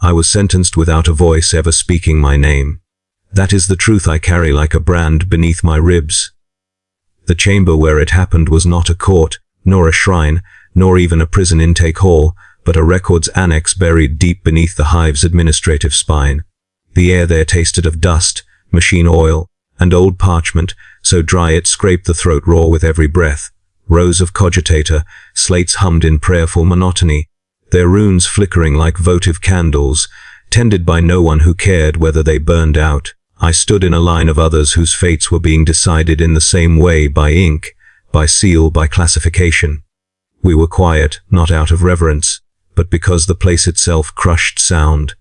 I was sentenced without a voice ever speaking my name. That is the truth I carry like a brand beneath my ribs. The chamber where it happened was not a court, nor a shrine, nor even a prison intake hall, but a records annex buried deep beneath the hive's administrative spine. The air there tasted of dust, machine oil, and old parchment, so dry it scraped the throat raw with every breath. Rows of cogitator, slates hummed in prayerful monotony, their runes flickering like votive candles, tended by no one who cared whether they burned out. I stood in a line of others whose fates were being decided in the same way, by ink, by seal, by classification. We were quiet, not out of reverence, but because the place itself crushed sound.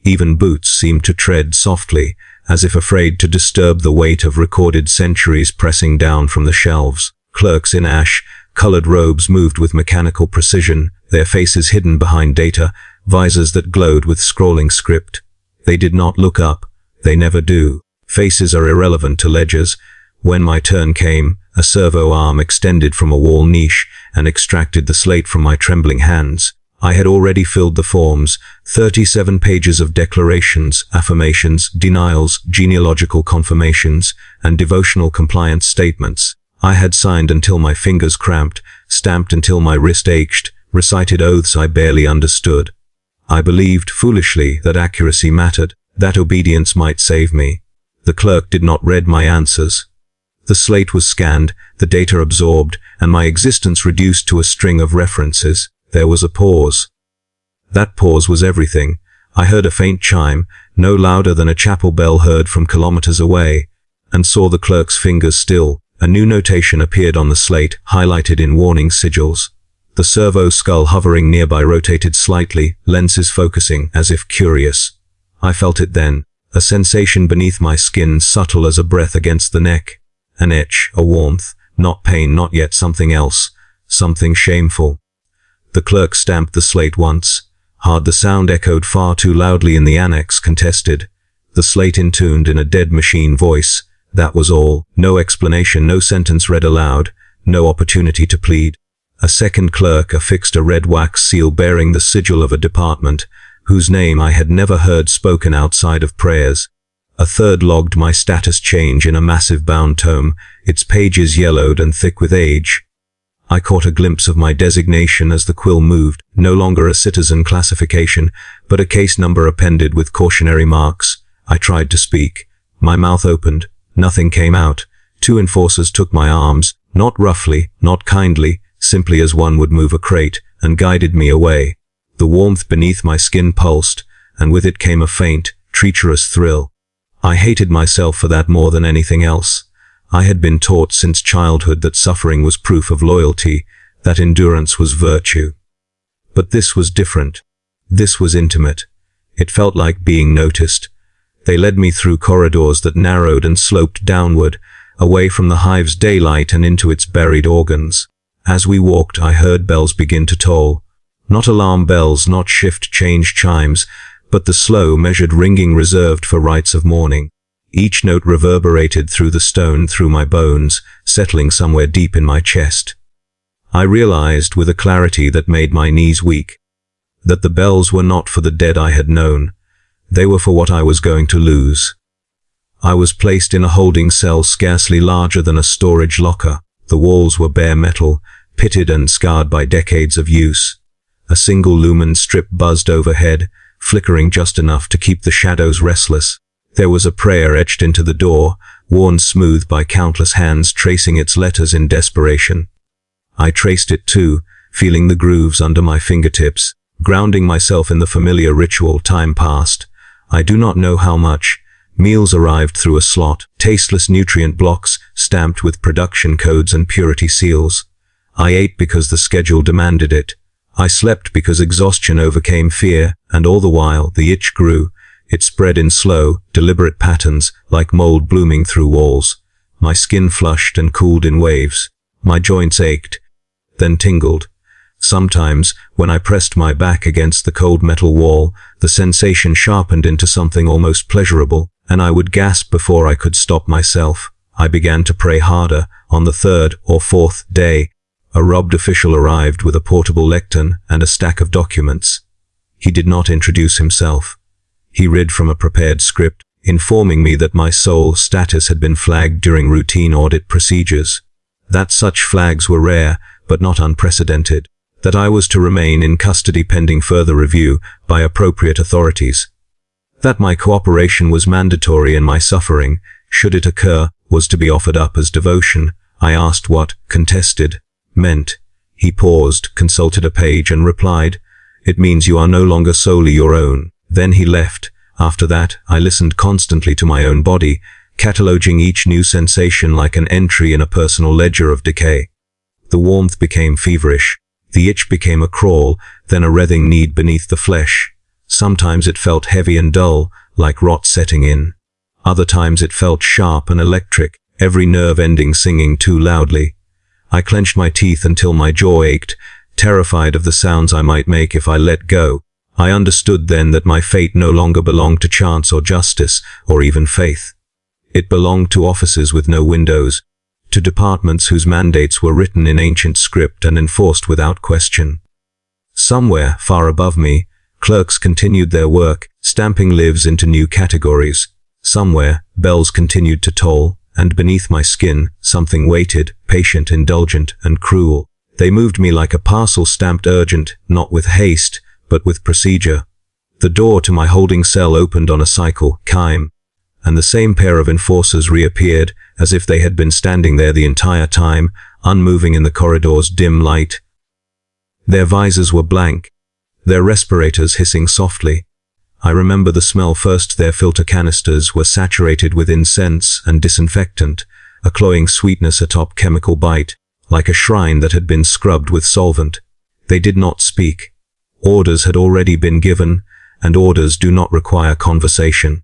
Even boots seemed to tread softly, as if afraid to disturb the weight of recorded centuries pressing down from the shelves. Clerks in ash-colored robes moved with mechanical precision, their faces hidden behind data, visors that glowed with scrolling script. They did not look up. They never do. Faces are irrelevant to ledgers. When my turn came, a servo arm extended from a wall niche and extracted the slate from my trembling hands. I had already filled the forms, 37 pages of declarations, affirmations, denials, genealogical confirmations, and devotional compliance statements. I had signed until my fingers cramped, stamped until my wrist ached, recited oaths I barely understood. I believed, foolishly, that accuracy mattered, that obedience might save me. The clerk did not read my answers. The slate was scanned, the data absorbed, and my existence reduced to a string of references. There was a pause. That pause was everything. I heard a faint chime, no louder than a chapel bell heard from kilometers away, and saw the clerk's fingers still. A new notation appeared on the slate, highlighted in warning sigils. The servo skull hovering nearby rotated slightly, lenses focusing, as if curious. I felt it then, a sensation beneath my skin subtle as a breath against the neck. An itch, a warmth, not pain, not yet something else, something shameful. The clerk stamped the slate once. Hard the sound echoed far too loudly in the annex, contested. The slate intoned in a dead machine voice. That was all. No explanation, no sentence read aloud, no opportunity to plead. A second clerk affixed a red wax seal bearing the sigil of a department, whose name I had never heard spoken outside of prayers. A third logged my status change in a massive bound tome, its pages yellowed and thick with age. I caught a glimpse of my designation as the quill moved, no longer a citizen classification, but a case number appended with cautionary marks. I tried to speak. My mouth opened. Nothing came out. Two enforcers took my arms, not roughly, not kindly, simply as one would move a crate, and guided me away. The warmth beneath my skin pulsed, and with it came a faint, treacherous thrill. I hated myself for that more than anything else. I had been taught since childhood that suffering was proof of loyalty, that endurance was virtue. But this was different. This was intimate. It felt like being noticed. They led me through corridors that narrowed and sloped downward, away from the hive's daylight and into its buried organs. As we walked, I heard bells begin to toll. Not alarm bells, not shift-change chimes, but the slow, measured ringing reserved for rites of mourning. Each note reverberated through the stone, through my bones, settling somewhere deep in my chest. I realized, with a clarity that made my knees weak, that the bells were not for the dead I had known. They were for what I was going to lose. I was placed in a holding cell scarcely larger than a storage locker. The walls were bare metal, pitted and scarred by decades of use. A single lumen strip buzzed overhead, flickering just enough to keep the shadows restless. There was a prayer etched into the door, worn smooth by countless hands tracing its letters in desperation. I traced it too, feeling the grooves under my fingertips, grounding myself in the familiar ritual. Time passed. I do not know how much. Meals arrived through a slot, tasteless nutrient blocks stamped with production codes and purity seals. I ate because the schedule demanded it. I slept because exhaustion overcame fear, and all the while the itch grew. It spread in slow, deliberate patterns, like mold blooming through walls. My skin flushed and cooled in waves. My joints ached, then tingled. Sometimes, when I pressed my back against the cold metal wall, the sensation sharpened into something almost pleasurable, and I would gasp before I could stop myself. I began to pray harder. On the third or fourth day, a robbed official arrived with a portable lectern and a stack of documents. He did not introduce himself. He read from a prepared script, informing me that my soul status had been flagged during routine audit procedures. That such flags were rare, but not unprecedented. That I was to remain in custody pending further review by appropriate authorities. That my cooperation was mandatory and my suffering, should it occur, was to be offered up as devotion. I asked what "contested" meant. He paused, consulted a page and replied, "It means you are no longer solely your own." Then he left. After that, I listened constantly to my own body, cataloging each new sensation like an entry in a personal ledger of decay. The warmth became feverish. The itch became a crawl, then a writhing need beneath the flesh. Sometimes it felt heavy and dull, like rot setting in. Other times it felt sharp and electric, every nerve ending singing too loudly. I clenched my teeth until my jaw ached, terrified of the sounds I might make if I let go. I understood then that my fate no longer belonged to chance or justice, or even faith. It belonged to offices with no windows, to departments whose mandates were written in ancient script and enforced without question. Somewhere, far above me, clerks continued their work, stamping lives into new categories. Somewhere, bells continued to toll, and beneath my skin, something waited, patient, indulgent, and cruel. They moved me like a parcel stamped urgent, not with haste, but with procedure. The door to my holding cell opened on a cycle, chime, and the same pair of enforcers reappeared, as if they had been standing there the entire time, unmoving in the corridor's dim light. Their visors were blank, their respirators hissing softly. I remember the smell first. Their filter canisters were saturated with incense and disinfectant, a cloying sweetness atop chemical bite, like a shrine that had been scrubbed with solvent. They did not speak. Orders had already been given, and orders do not require conversation.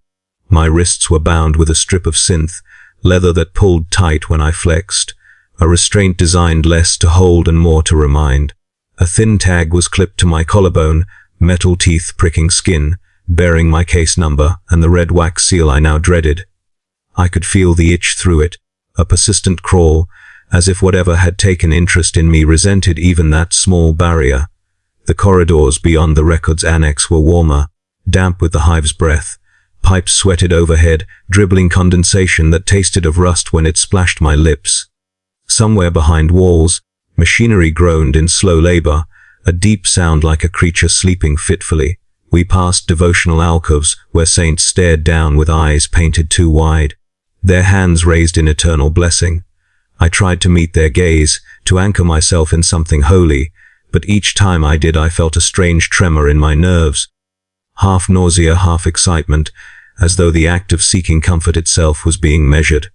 My wrists were bound with a strip of synth, leather that pulled tight when I flexed, a restraint designed less to hold and more to remind. A thin tag was clipped to my collarbone, metal teeth pricking skin, bearing my case number and the red wax seal I now dreaded. I could feel the itch through it, a persistent crawl, as if whatever had taken interest in me resented even that small barrier. The corridors beyond the records annex were warmer, damp with the hive's breath. Pipes sweated overhead, dribbling condensation that tasted of rust when it splashed my lips. Somewhere behind walls, machinery groaned in slow labor, a deep sound like a creature sleeping fitfully. We passed devotional alcoves where saints stared down with eyes painted too wide, their hands raised in eternal blessing. I tried to meet their gaze, to anchor myself in something holy, but each time I did I felt a strange tremor in my nerves. Half nausea, half excitement, as though the act of seeking comfort itself was being measured.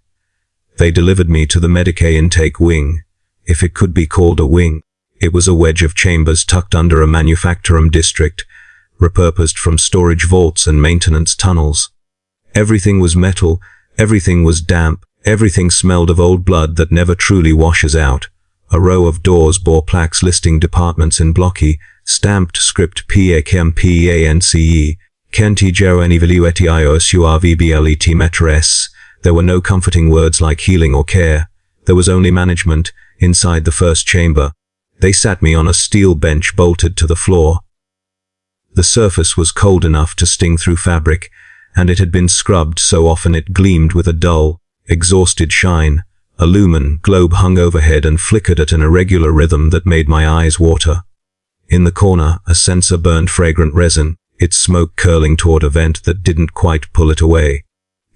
They delivered me to the Medicae intake wing, if it could be called a wing. It was a wedge of chambers tucked under a manufacturum district, repurposed from storage vaults and maintenance tunnels. Everything was metal, everything was damp, everything smelled of old blood that never truly washes out. A row of doors bore plaques listing departments in blocky, stamped script PACMPANCE, Kenti Gerani Valueti IOSURVBLET Metres. There were no comforting words like healing or care. There was only management, inside the first chamber. They sat me on a steel bench bolted to the floor. The surface was cold enough to sting through fabric, and it had been scrubbed so often it gleamed with a dull, exhausted shine. A lumen globe hung overhead and flickered at an irregular rhythm that made my eyes water. In the corner, a censer burned fragrant resin, its smoke curling toward a vent that didn't quite pull it away.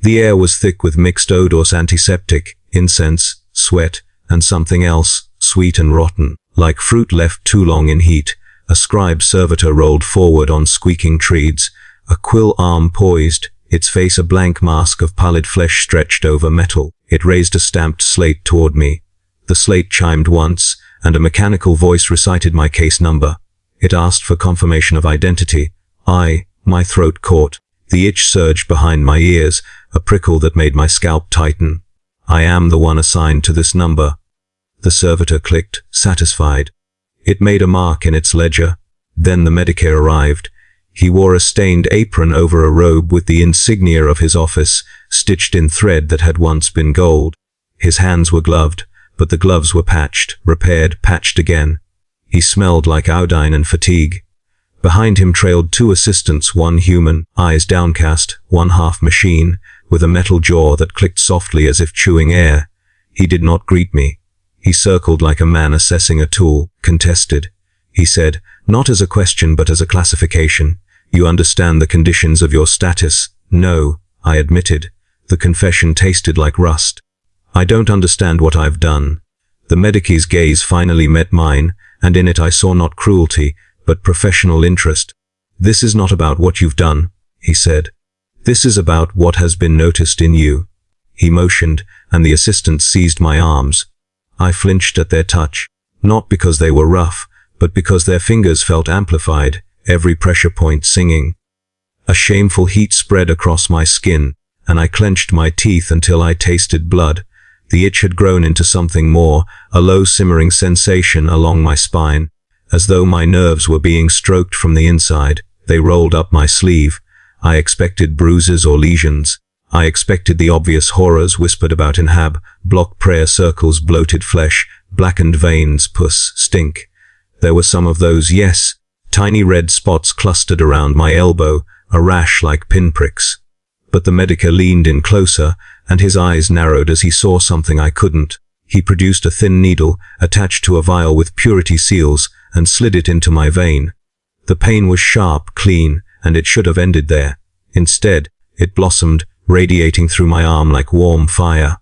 The air was thick with mixed odors: antiseptic, incense, sweat, and something else, sweet and rotten, like fruit left too long in heat. A scribe servitor rolled forward on squeaking treads, a quill arm poised, its face a blank mask of pallid flesh stretched over metal. It raised a stamped slate toward me. The slate chimed once, and a mechanical voice recited my case number. It asked for confirmation of identity. My throat caught. The itch surged behind my ears, a prickle that made my scalp tighten. I am the one assigned to this number. The servitor clicked, satisfied. It made a mark in its ledger. Then the Medicae arrived. He wore a stained apron over a robe with the insignia of his office, stitched in thread that had once been gold. His hands were gloved, but the gloves were patched, repaired, patched again. He smelled like iodine and fatigue. Behind him trailed two assistants, one human, eyes downcast, one half machine, with a metal jaw that clicked softly as if chewing air. He did not greet me. He circled like a man assessing a tool, contested. He said, not as a question but as a classification. You understand the conditions of your status? No, I admitted. The confession tasted like rust. I don't understand what I've done. The medic's gaze finally met mine, and in it I saw not cruelty, but professional interest. This is not about what you've done, he said. This is about what has been noticed in you. He motioned, and the assistant seized my arms. I flinched at their touch, not because they were rough, but because their fingers felt amplified, every pressure point singing. A shameful heat spread across my skin, and I clenched my teeth until I tasted blood. The itch had grown into something more, a low simmering sensation along my spine. As though my nerves were being stroked from the inside, they rolled up my sleeve. I expected bruises or lesions. I expected the obvious horrors whispered about in Hab, block prayer circles, bloated flesh, blackened veins, pus, stink. There were some of those, yes. Tiny red spots clustered around my elbow, a rash like pinpricks. But the medic leaned in closer, and his eyes narrowed as he saw something I couldn't. He produced a thin needle, attached to a vial with purity seals, and slid it into my vein. The pain was sharp, clean, and it should have ended there. Instead, it blossomed, radiating through my arm like warm fire.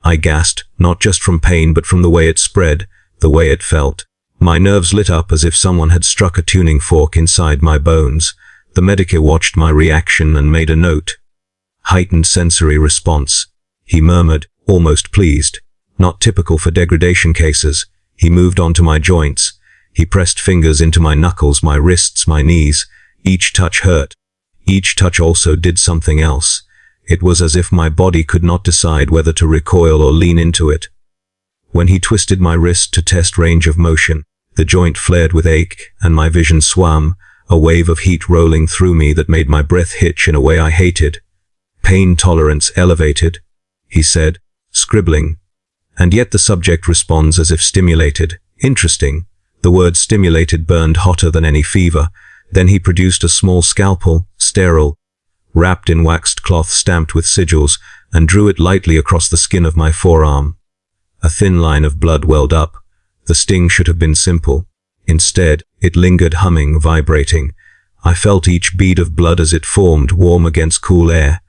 I gasped, not just from pain but from the way it spread, the way it felt. My nerves lit up as if someone had struck a tuning fork inside my bones. The medic watched my reaction and made a note. Heightened sensory response. He murmured, almost pleased. Not typical for degradation cases. He moved on to my joints. He pressed fingers into my knuckles, my wrists, my knees. Each touch hurt. Each touch also did something else. It was as if my body could not decide whether to recoil or lean into it. When he twisted my wrist to test range of motion, the joint flared with ache, and my vision swam, a wave of heat rolling through me that made my breath hitch in a way I hated. Pain tolerance elevated, he said, scribbling. And yet the subject responds as if stimulated. Interesting. The word stimulated burned hotter than any fever. Then he produced a small scalpel, sterile, wrapped in waxed cloth stamped with sigils, and drew it lightly across the skin of my forearm. A thin line of blood welled up. The sting should have been simple. Instead, it lingered humming, vibrating. I felt each bead of blood as it formed, warm against cool air.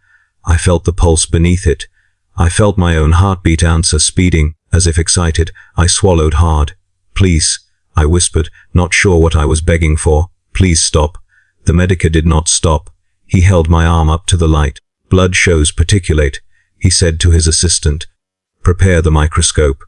I felt the pulse beneath it. I felt my own heartbeat answer, speeding, as if excited. I swallowed hard. Please, I whispered, not sure what I was begging for. Please stop. The medic did not stop. He held my arm up to the light. Blood shows particulate, he said to his assistant. Prepare the microscope.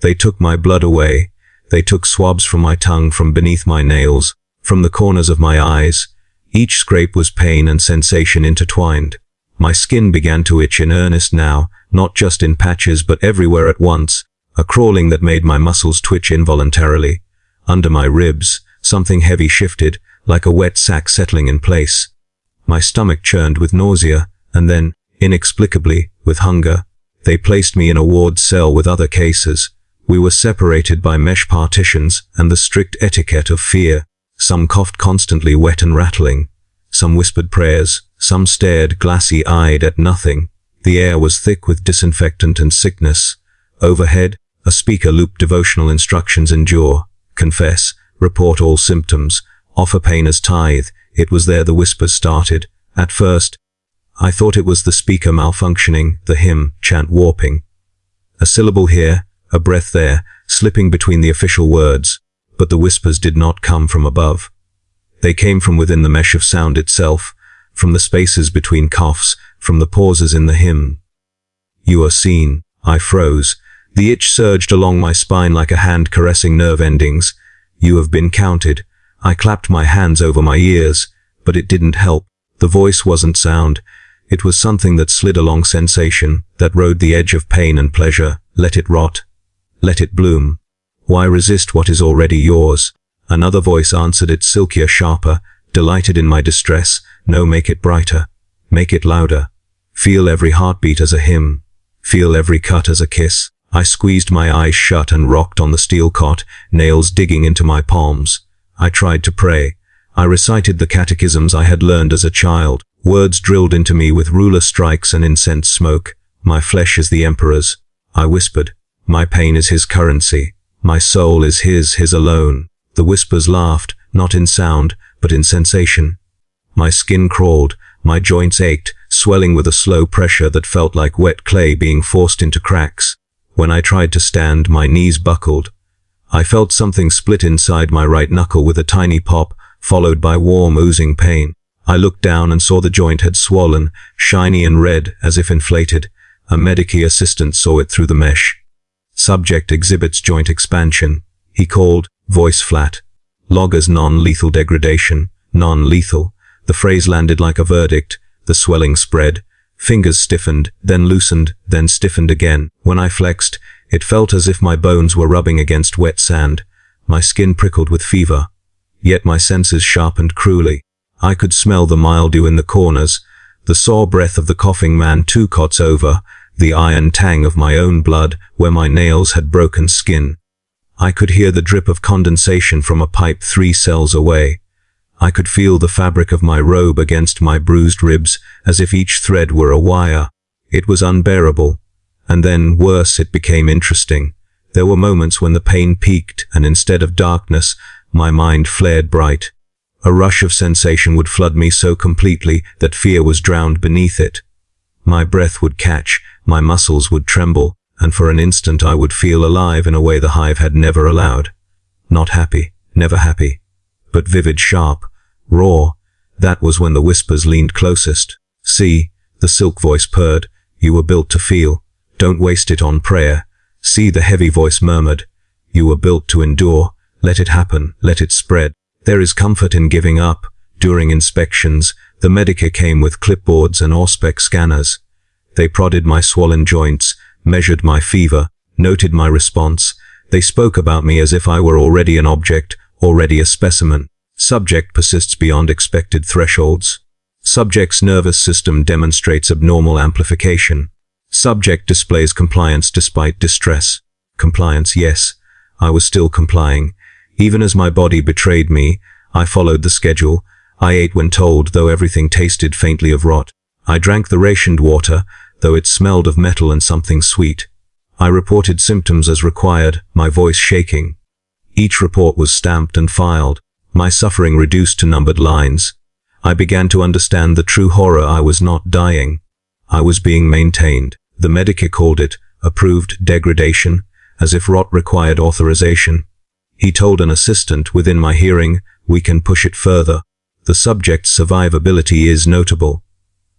They took my blood away. They took swabs from my tongue, from beneath my nails, from the corners of my eyes. Each scrape was pain and sensation intertwined. My skin began to itch in earnest now, not just in patches but everywhere at once, a crawling that made my muscles twitch involuntarily. Under my ribs, something heavy shifted, like a wet sack settling in place. My stomach churned with nausea, and then, inexplicably, with hunger. They placed me in a ward cell with other cases. We were separated by mesh partitions and the strict etiquette of fear. Some coughed constantly, wet and rattling. Some whispered prayers. Some stared glassy-eyed at nothing. The air was thick with disinfectant and sickness. Overhead, a speaker looped devotional instructions: endure, confess, report all symptoms, offer pain as tithe. It was there the whispers started. At first, I thought it was the speaker malfunctioning, the hymn chant warping. A syllable here, a breath there, slipping between the official words. But the whispers did not come from above. They came from within the mesh of sound itself, from the spaces between coughs, from the pauses in the hymn. You are seen. I froze. The itch surged along my spine like a hand caressing nerve endings. You have been counted. I clapped my hands over my ears, but it didn't help. The voice wasn't sound. It was something that slid along sensation, that rode the edge of pain and pleasure. Let it rot. Let it bloom. Why resist what is already yours? Another voice answered it, silkier, sharper, delighted in my distress. No, make it brighter. Make it louder. Feel every heartbeat as a hymn. Feel every cut as a kiss. I squeezed my eyes shut and rocked on the steel cot, nails digging into my palms. I tried to pray. I recited the catechisms I had learned as a child, words drilled into me with ruler strikes and incense smoke. My flesh is the emperor's, I whispered. My pain is his currency. My soul is his alone. The whispers laughed, not in sound, but in sensation. My skin crawled, my joints ached, swelling with a slow pressure that felt like wet clay being forced into cracks. When I tried to stand, my knees buckled. I felt something split inside my right knuckle with a tiny pop, followed by warm, oozing pain. I looked down and saw the joint had swollen, shiny and red, as if inflated. A Medicae assistant saw it through the mesh. Subject exhibits joint expansion. He called, voice flat. Loggers non-lethal degradation. Non-lethal. The phrase landed like a verdict. The swelling spread. Fingers stiffened, then loosened, then stiffened again. When I flexed, it felt as if my bones were rubbing against wet sand. My skin prickled with fever. Yet my senses sharpened cruelly. I could smell the mildew in the corners, the sore breath of the coughing man 2 cots over, the iron tang of my own blood where my nails had broken skin. I could hear the drip of condensation from a pipe 3 cells away. I could feel the fabric of my robe against my bruised ribs, as if each thread were a wire. It was unbearable. And then, worse, it became interesting. There were moments when the pain peaked, and instead of darkness, my mind flared bright. A rush of sensation would flood me so completely that fear was drowned beneath it. My breath would catch, my muscles would tremble, and for an instant I would feel alive in a way the hive had never allowed. Not happy, never happy, but vivid, sharp, raw. That was when the whispers leaned closest. See, the silk voice purred, you were built to feel. Don't waste it on prayer. See, the heavy voice murmured, you were built to endure. Let it happen, let it spread. There is comfort in giving up. During inspections, the Medicae came with clipboards and Auspex scanners. They prodded my swollen joints, measured my fever, noted my response. They spoke about me as if I were already an object, already a specimen. Subject persists beyond expected thresholds. Subject's nervous system demonstrates abnormal amplification. Subject displays compliance despite distress. Compliance, yes. I was still complying. Even as my body betrayed me, I followed the schedule. I ate when told, though everything tasted faintly of rot. I drank the rationed water, though it smelled of metal and something sweet. I reported symptoms as required, my voice shaking. Each report was stamped and filed, my suffering reduced to numbered lines. I began to understand the true horror. I was not dying. I was being maintained. The Medicae called it, approved degradation, as if rot required authorization. He told an assistant within my hearing, we can push it further. The subject's survivability is notable.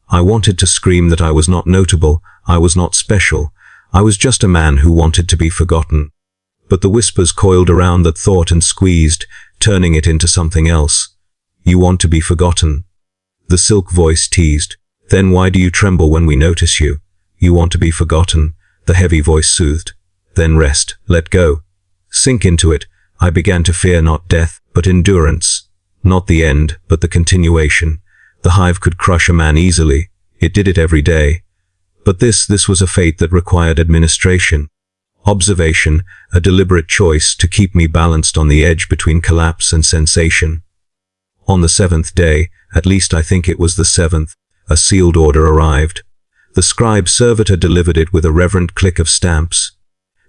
I wanted to scream that I was not notable, I was not special. I was just a man who wanted to be forgotten. But the whispers coiled around that thought and squeezed, turning it into something else. You want to be forgotten. The silk voice teased. Then why do you tremble when we notice you? You want to be forgotten, the heavy voice soothed. Then rest, let go. Sink into it. I began to fear not death, but endurance. Not the end, but the continuation. The hive could crush a man easily. It did it every day. But this was a fate that required administration. Observation, a deliberate choice to keep me balanced on the edge between collapse and sensation. On the 7th day, at least I think it was the 7th, a sealed order arrived. The scribe servitor delivered it with a reverent click of stamps.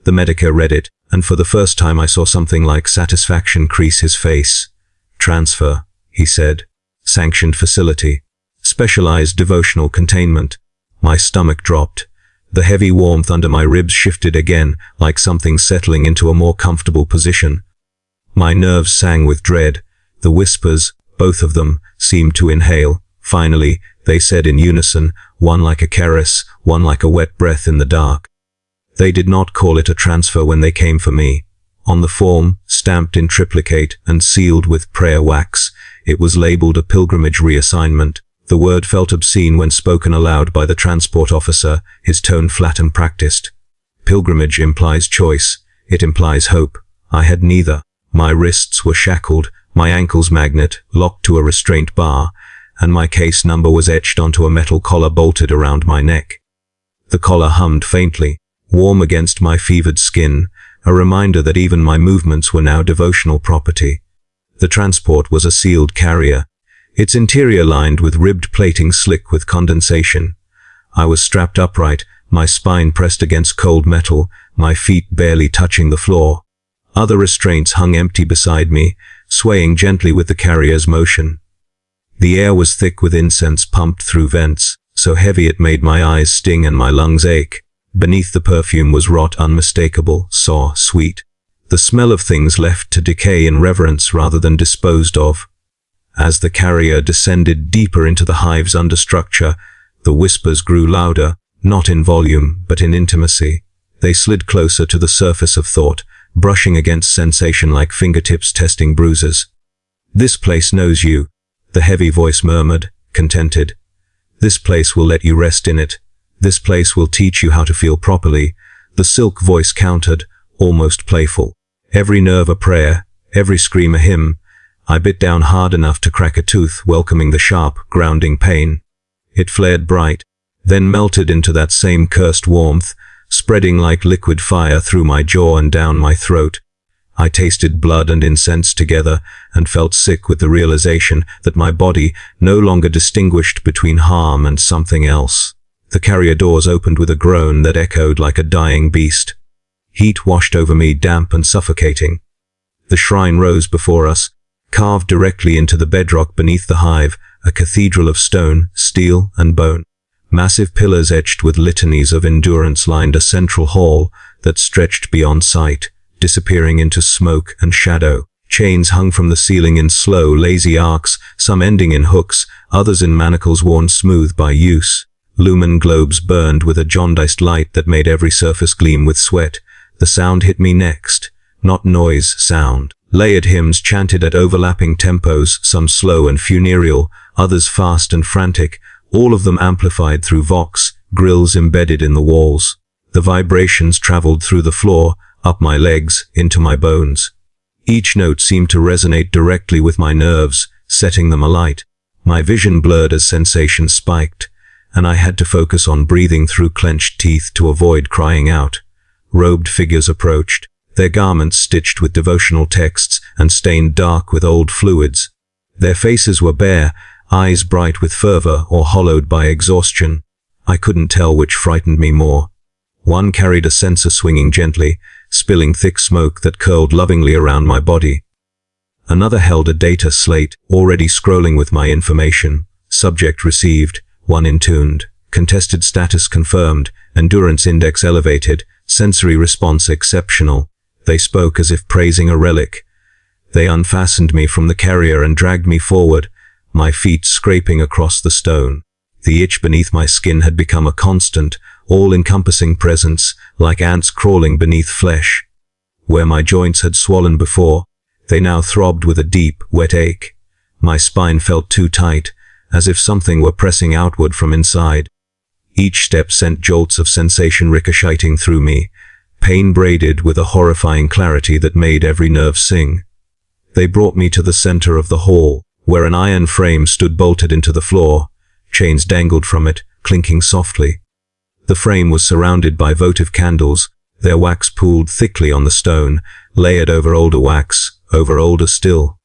The Medicae read it, and for the first time I saw something like satisfaction crease his face. Transfer, he said. Sanctioned facility. Specialized devotional containment. My stomach dropped. The heavy warmth under my ribs shifted again, like something settling into a more comfortable position. My nerves sang with dread. The whispers, both of them, seemed to inhale. Finally, they said in unison, one like a caress, one like a wet breath in the dark. They did not call it a transfer when they came for me. On the form, stamped in triplicate and sealed with prayer wax, it was labeled a pilgrimage reassignment. The word felt obscene when spoken aloud by the transport officer, his tone flat and practiced. Pilgrimage implies choice. It implies hope. I had neither. My wrists were shackled, my ankles magnet, locked to a restraint bar, and my case number was etched onto a metal collar bolted around my neck. The collar hummed faintly, warm against my fevered skin, a reminder that even my movements were now devotional property. The transport was a sealed carrier, its interior lined with ribbed plating slick with condensation. I was strapped upright, my spine pressed against cold metal, my feet barely touching the floor. Other restraints hung empty beside me, swaying gently with the carrier's motion. The air was thick with incense pumped through vents, so heavy it made my eyes sting and my lungs ache. Beneath the perfume was rot unmistakable, sour, sweet. The smell of things left to decay in reverence rather than disposed of. As the carrier descended deeper into the hive's understructure, the whispers grew louder, not in volume, but in intimacy. They slid closer to the surface of thought, brushing against sensation like fingertips testing bruises. "This place knows you," the heavy voice murmured, contented. "This place will let you rest in it. This place will teach you how to feel properly," the silk voice countered, almost playful. Every nerve a prayer, every scream a hymn. I bit down hard enough to crack a tooth, welcoming the sharp, grounding pain. It flared bright, then melted into that same cursed warmth, spreading like liquid fire through my jaw and down my throat. I tasted blood and incense together, and felt sick with the realization that my body no longer distinguished between harm and something else. The carrier doors opened with a groan that echoed like a dying beast. Heat washed over me, damp and suffocating. The shrine rose before us, carved directly into the bedrock beneath the hive, a cathedral of stone, steel, and bone. Massive pillars etched with litanies of endurance lined a central hall that stretched beyond sight, disappearing into smoke and shadow. Chains hung from the ceiling in slow, lazy arcs, some ending in hooks, others in manacles worn smooth by use. Lumen globes burned with a jaundiced light that made every surface gleam with sweat. The sound hit me next, not noise, sound. Layered hymns chanted at overlapping tempos, some slow and funereal, others fast and frantic, all of them amplified through vox, grills embedded in the walls. The vibrations traveled through the floor, up my legs, into my bones. Each note seemed to resonate directly with my nerves, setting them alight. My vision blurred as sensation spiked, and I had to focus on breathing through clenched teeth to avoid crying out. Robed figures approached, their garments stitched with devotional texts and stained dark with old fluids. Their faces were bare, eyes bright with fervor or hollowed by exhaustion. I couldn't tell which frightened me more. One carried a censer swinging gently, spilling thick smoke that curled lovingly around my body. Another held a data slate, already scrolling with my information. Subject received, one intuned. Contested status confirmed, endurance index elevated, sensory response exceptional. They spoke as if praising a relic. They unfastened me from the carrier and dragged me forward, my feet scraping across the stone. The itch beneath my skin had become a constant, all-encompassing presence, like ants crawling beneath flesh. Where my joints had swollen before, they now throbbed with a deep, wet ache. My spine felt too tight, as if something were pressing outward from inside. Each step sent jolts of sensation ricocheting through me, pain braided with a horrifying clarity that made every nerve sing. They brought me to the center of the hall, where an iron frame stood bolted into the floor. Chains dangled from it, clinking softly. The frame was surrounded by votive candles, their wax pooled thickly on the stone, layered over older wax, over older still.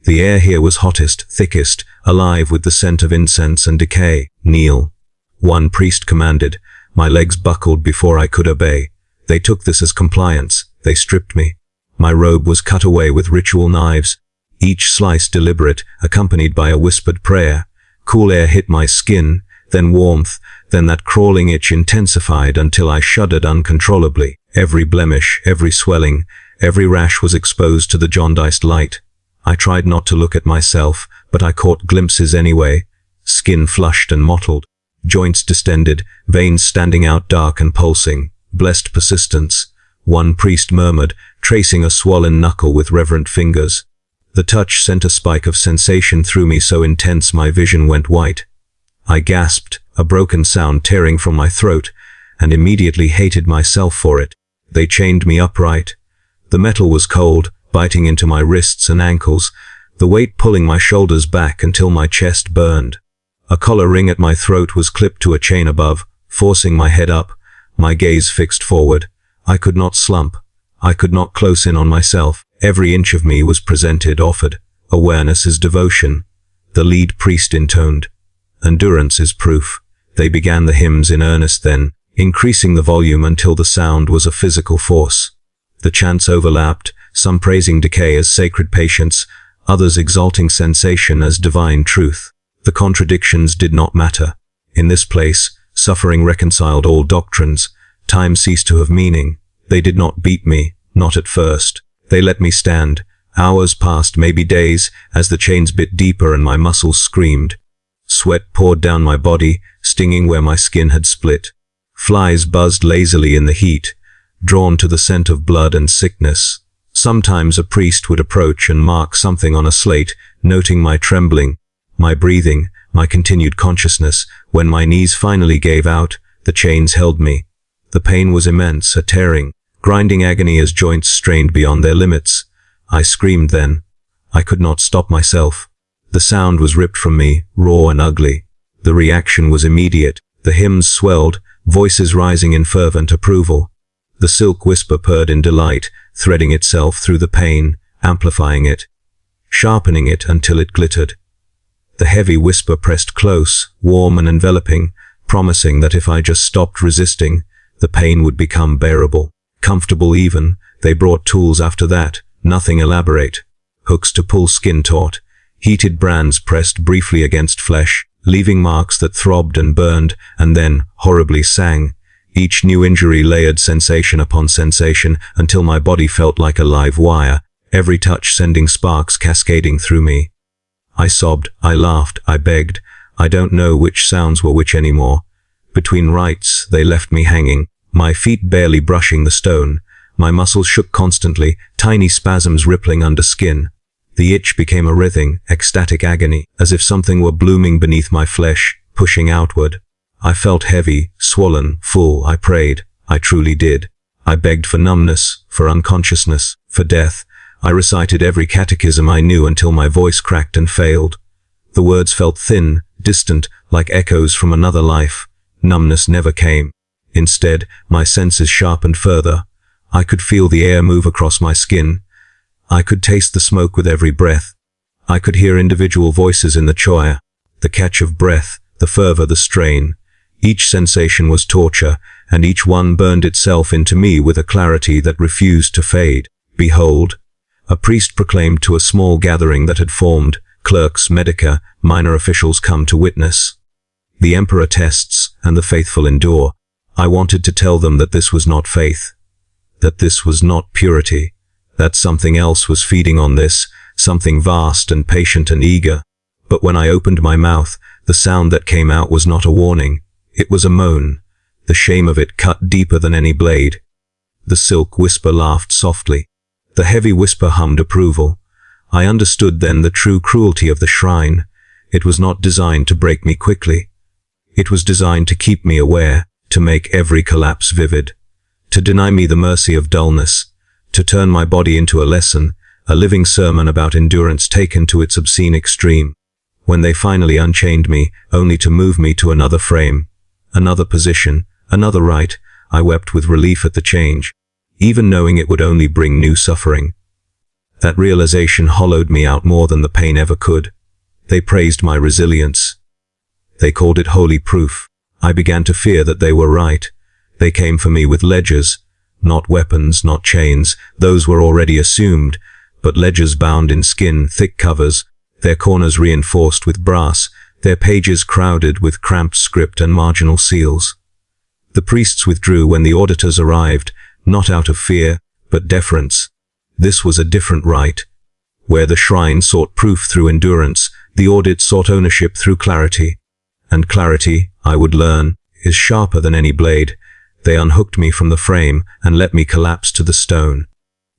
The air here was hottest, thickest, alive with the scent of incense and decay. "Kneel," one priest commanded. My legs buckled before I could obey. They took this as compliance. They stripped me. My robe was cut away with ritual knives, each slice deliberate, accompanied by a whispered prayer. Cool air hit my skin, then warmth, then that crawling itch intensified until I shuddered uncontrollably. Every blemish, every swelling, every rash was exposed to the jaundiced light. I tried not to look at myself, but I caught glimpses anyway. Skin flushed and mottled, joints distended, veins standing out dark and pulsing. "Blessed persistence," one priest murmured, tracing a swollen knuckle with reverent fingers. The touch sent a spike of sensation through me so intense my vision went white. I gasped, a broken sound tearing from my throat, and immediately hated myself for it. They chained me upright. The metal was cold, biting into my wrists and ankles, the weight pulling my shoulders back until my chest burned. A collar ring at my throat was clipped to a chain above, forcing my head up, my gaze fixed forward. I could not slump. I could not close in on myself. Every inch of me was presented, offered. Awareness is devotion, the lead priest intoned. Endurance is proof. They began the hymns in earnest then, increasing the volume until the sound was a physical force. The chants overlapped, some praising decay as sacred patience, others exalting sensation as divine truth. The contradictions did not matter. In this place, suffering reconciled all doctrines. Time ceased to have meaning. They did not beat me, not at first. They let me stand. Hours passed, maybe days, as the chains bit deeper and my muscles screamed. Sweat poured down my body, stinging where my skin had split. Flies buzzed lazily in the heat, drawn to the scent of blood and sickness. Sometimes a priest would approach and mark something on a slate, noting my trembling, my breathing, my continued consciousness. When my knees finally gave out, the chains held me. The pain was immense, a tearing, grinding agony as joints strained beyond their limits. I screamed then. I could not stop myself. The sound was ripped from me, raw and ugly. The reaction was immediate. The hymns swelled, voices rising in fervent approval. The silk whisper purred in delight, threading itself through the pain, amplifying it, sharpening it until it glittered. The heavy whisper pressed close, warm and enveloping, promising that if I just stopped resisting, the pain would become bearable, comfortable even. They brought tools after that, nothing elaborate. Hooks to pull skin taut, heated brands pressed briefly against flesh, leaving marks that throbbed and burned, and then horribly sang. Each new injury layered sensation upon sensation until my body felt like a live wire, every touch sending sparks cascading through me. I sobbed, I laughed, I begged. I don't know which sounds were which anymore. Between rites, they left me hanging, my feet barely brushing the stone. My muscles shook constantly, tiny spasms rippling under skin. The itch became a writhing, ecstatic agony, as if something were blooming beneath my flesh, pushing outward. I felt heavy, swollen, full. I prayed. I truly did. I begged for numbness, for unconsciousness, for death. I recited every catechism I knew until my voice cracked and failed. The words felt thin, distant, like echoes from another life. Numbness never came. Instead, my senses sharpened further. I could feel the air move across my skin. I could taste the smoke with every breath. I could hear individual voices in the choir, the catch of breath, the fervor, the strain. Each sensation was torture, and each one burned itself into me with a clarity that refused to fade. Behold, a priest proclaimed to a small gathering that had formed, clerks, medica, minor officials come to witness. The emperor tests, and the faithful endure. I wanted to tell them that this was not faith, that this was not purity, that something else was feeding on this, something vast and patient and eager. But when I opened my mouth, the sound that came out was not a warning. It was a moan. The shame of it cut deeper than any blade. The silk whisper laughed softly. The heavy whisper hummed approval. I understood then the true cruelty of the shrine. It was not designed to break me quickly. It was designed to keep me aware, to make every collapse vivid, to deny me the mercy of dullness, to turn my body into a lesson, a living sermon about endurance taken to its obscene extreme. When they finally unchained me, only to move me to another frame, another position, another rite, I wept with relief at the change, even knowing it would only bring new suffering. That realization hollowed me out more than the pain ever could. They praised my resilience. They called it holy proof. I began to fear that they were right. They came for me with ledgers, not weapons, not chains. Those were already assumed, but ledgers bound in skin, thick covers, their corners reinforced with brass, their pages crowded with cramped script and marginal seals. The priests withdrew when the auditors arrived, not out of fear, but deference. This was a different rite. Where the shrine sought proof through endurance, the audit sought ownership through clarity. And clarity, I would learn, is sharper than any blade. They unhooked me from the frame and let me collapse to the stone.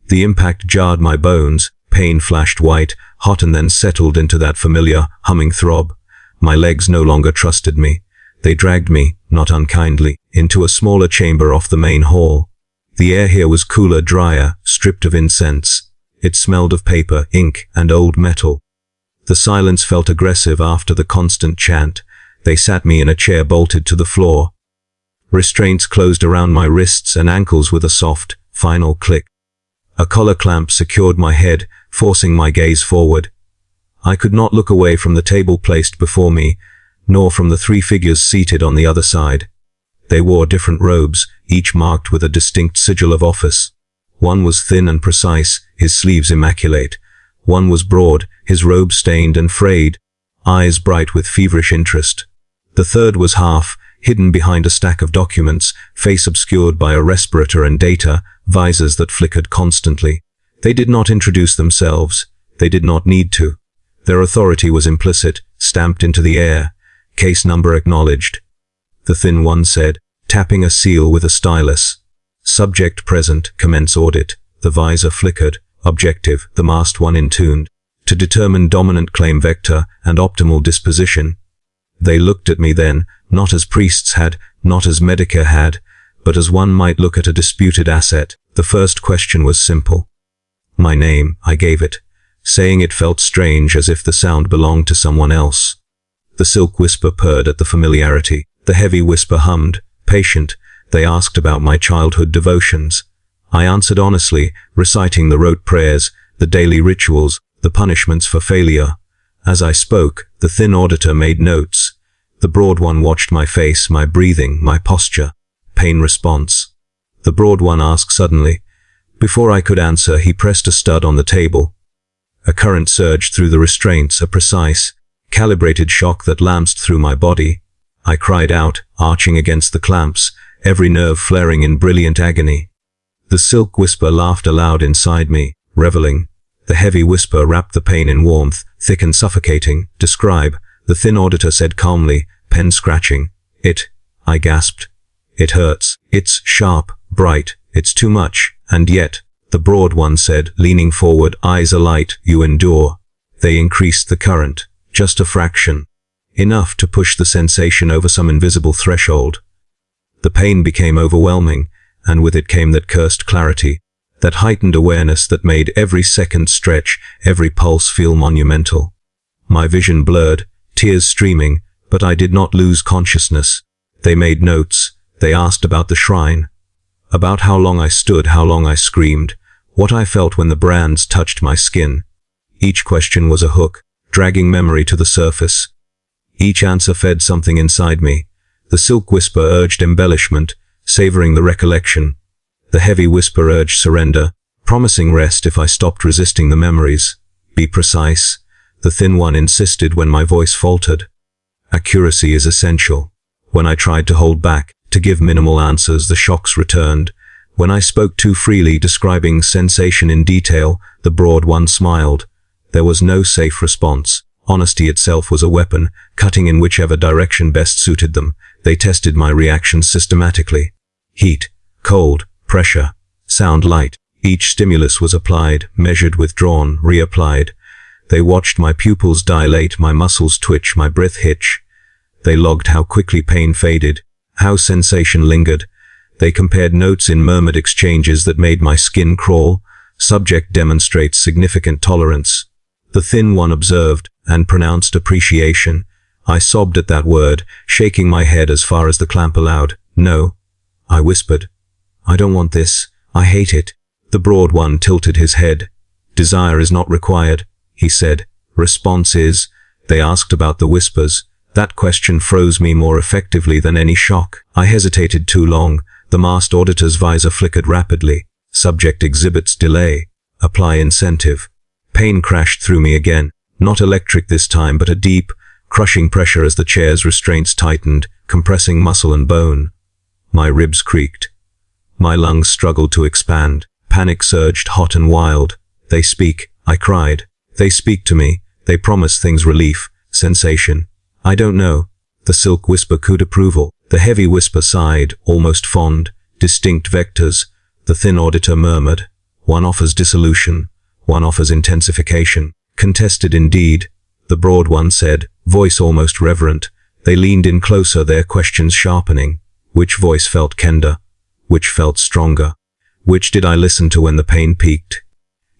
The impact jarred my bones, pain flashed white, hot, and then settled into that familiar, humming throb. My legs no longer trusted me. They dragged me, not unkindly, into a smaller chamber off the main hall. The air here was cooler, drier, stripped of incense. It smelled of paper, ink, and old metal. The silence felt aggressive after the constant chant. They sat me in a chair bolted to the floor. Restraints closed around my wrists and ankles with a soft, final click. A collar clamp secured my head, forcing my gaze forward. I could not look away from the table placed before me, nor from the 3 figures seated on the other side. They wore different robes, each marked with a distinct sigil of office. One was thin and precise, his sleeves immaculate. One was broad, his robe stained and frayed, eyes bright with feverish interest. The third was half, hidden behind a stack of documents, face obscured by a respirator and data, visors that flickered constantly. They did not introduce themselves. They did not need to. Their authority was implicit, stamped into the air. Case number acknowledged. The thin one said, tapping a seal with a stylus. Subject present, commence audit. The visor flickered. Objective, the masked one intuned. To determine dominant claim vector and optimal disposition. They looked at me then, not as priests had, not as Medicare had, but as one might look at a disputed asset. The first question was simple. My name, I gave it. Saying it felt strange, as if the sound belonged to someone else. The silk whisper purred at the familiarity. The heavy whisper hummed, patient. They asked about my childhood devotions. I answered honestly, reciting the rote prayers, the daily rituals, the punishments for failure. As I spoke, the thin auditor made notes. The broad one watched my face, my breathing, my posture. Pain response. The broad one asked suddenly. Before I could answer, he pressed a stud on the table. A current surged through the restraints, a precise, calibrated shock that lanced through my body. I cried out, arching against the clamps, every nerve flaring in brilliant agony. The silk whisper laughed aloud inside me, reveling. The heavy whisper wrapped the pain in warmth, thick and suffocating. Describe, the thin auditor said calmly, pen scratching. I gasped. It hurts. It's sharp, bright. It's too much. And yet, the broad one said, leaning forward, eyes alight, you endure. They increased the current. Just a fraction. Enough to push the sensation over some invisible threshold. The pain became overwhelming, and with it came that cursed clarity, that heightened awareness that made every second stretch, every pulse feel monumental. My vision blurred, tears streaming, but I did not lose consciousness. They made notes. They asked about the shrine. About how long I stood, how long I screamed, what I felt when the brands touched my skin. Each question was a hook, dragging memory to the surface. Each answer fed something inside me. The silk whisper urged embellishment, savoring the recollection. The heavy whisper urged surrender, promising rest if I stopped resisting the memories. Be precise. The thin one insisted when my voice faltered. Accuracy is essential. When I tried to hold back, to give minimal answers, the shocks returned. When I spoke too freely, describing sensation in detail, the broad one smiled. There was no safe response. Honesty itself was a weapon, cutting in whichever direction best suited them. They tested my reactions systematically. Heat, cold, pressure, sound, light. Each stimulus was applied, measured, withdrawn, reapplied. They watched my pupils dilate, my muscles twitch, my breath hitch. They logged how quickly pain faded, how sensation lingered. They compared notes in murmured exchanges that made my skin crawl. Subject demonstrates significant tolerance. The thin one observed and pronounced appreciation. I sobbed at that word, shaking my head as far as the clamp allowed. No, I whispered. I don't want this. I hate it. The broad one tilted his head. Desire is not required, he said. Response is. They asked about the whispers. That question froze me more effectively than any shock. I hesitated too long. The masked auditor's visor flickered rapidly. Subject exhibits delay. Apply incentive. Pain crashed through me again. Not electric this time, but a deep, crushing pressure as the chair's restraints tightened, compressing muscle and bone. My ribs creaked. My lungs struggled to expand. Panic surged, hot and wild. They speak, I cried. They speak to me. They promise things, relief, sensation. I don't know. The silk whisper cooed approval. The heavy whisper sighed, almost fond. Distinct vectors. The thin auditor murmured. One offers dissolution. One offers intensification. Contested indeed. The broad one said, voice almost reverent. They leaned in closer, their questions sharpening. Which voice felt kender? Which felt stronger? Which did I listen to when the pain peaked?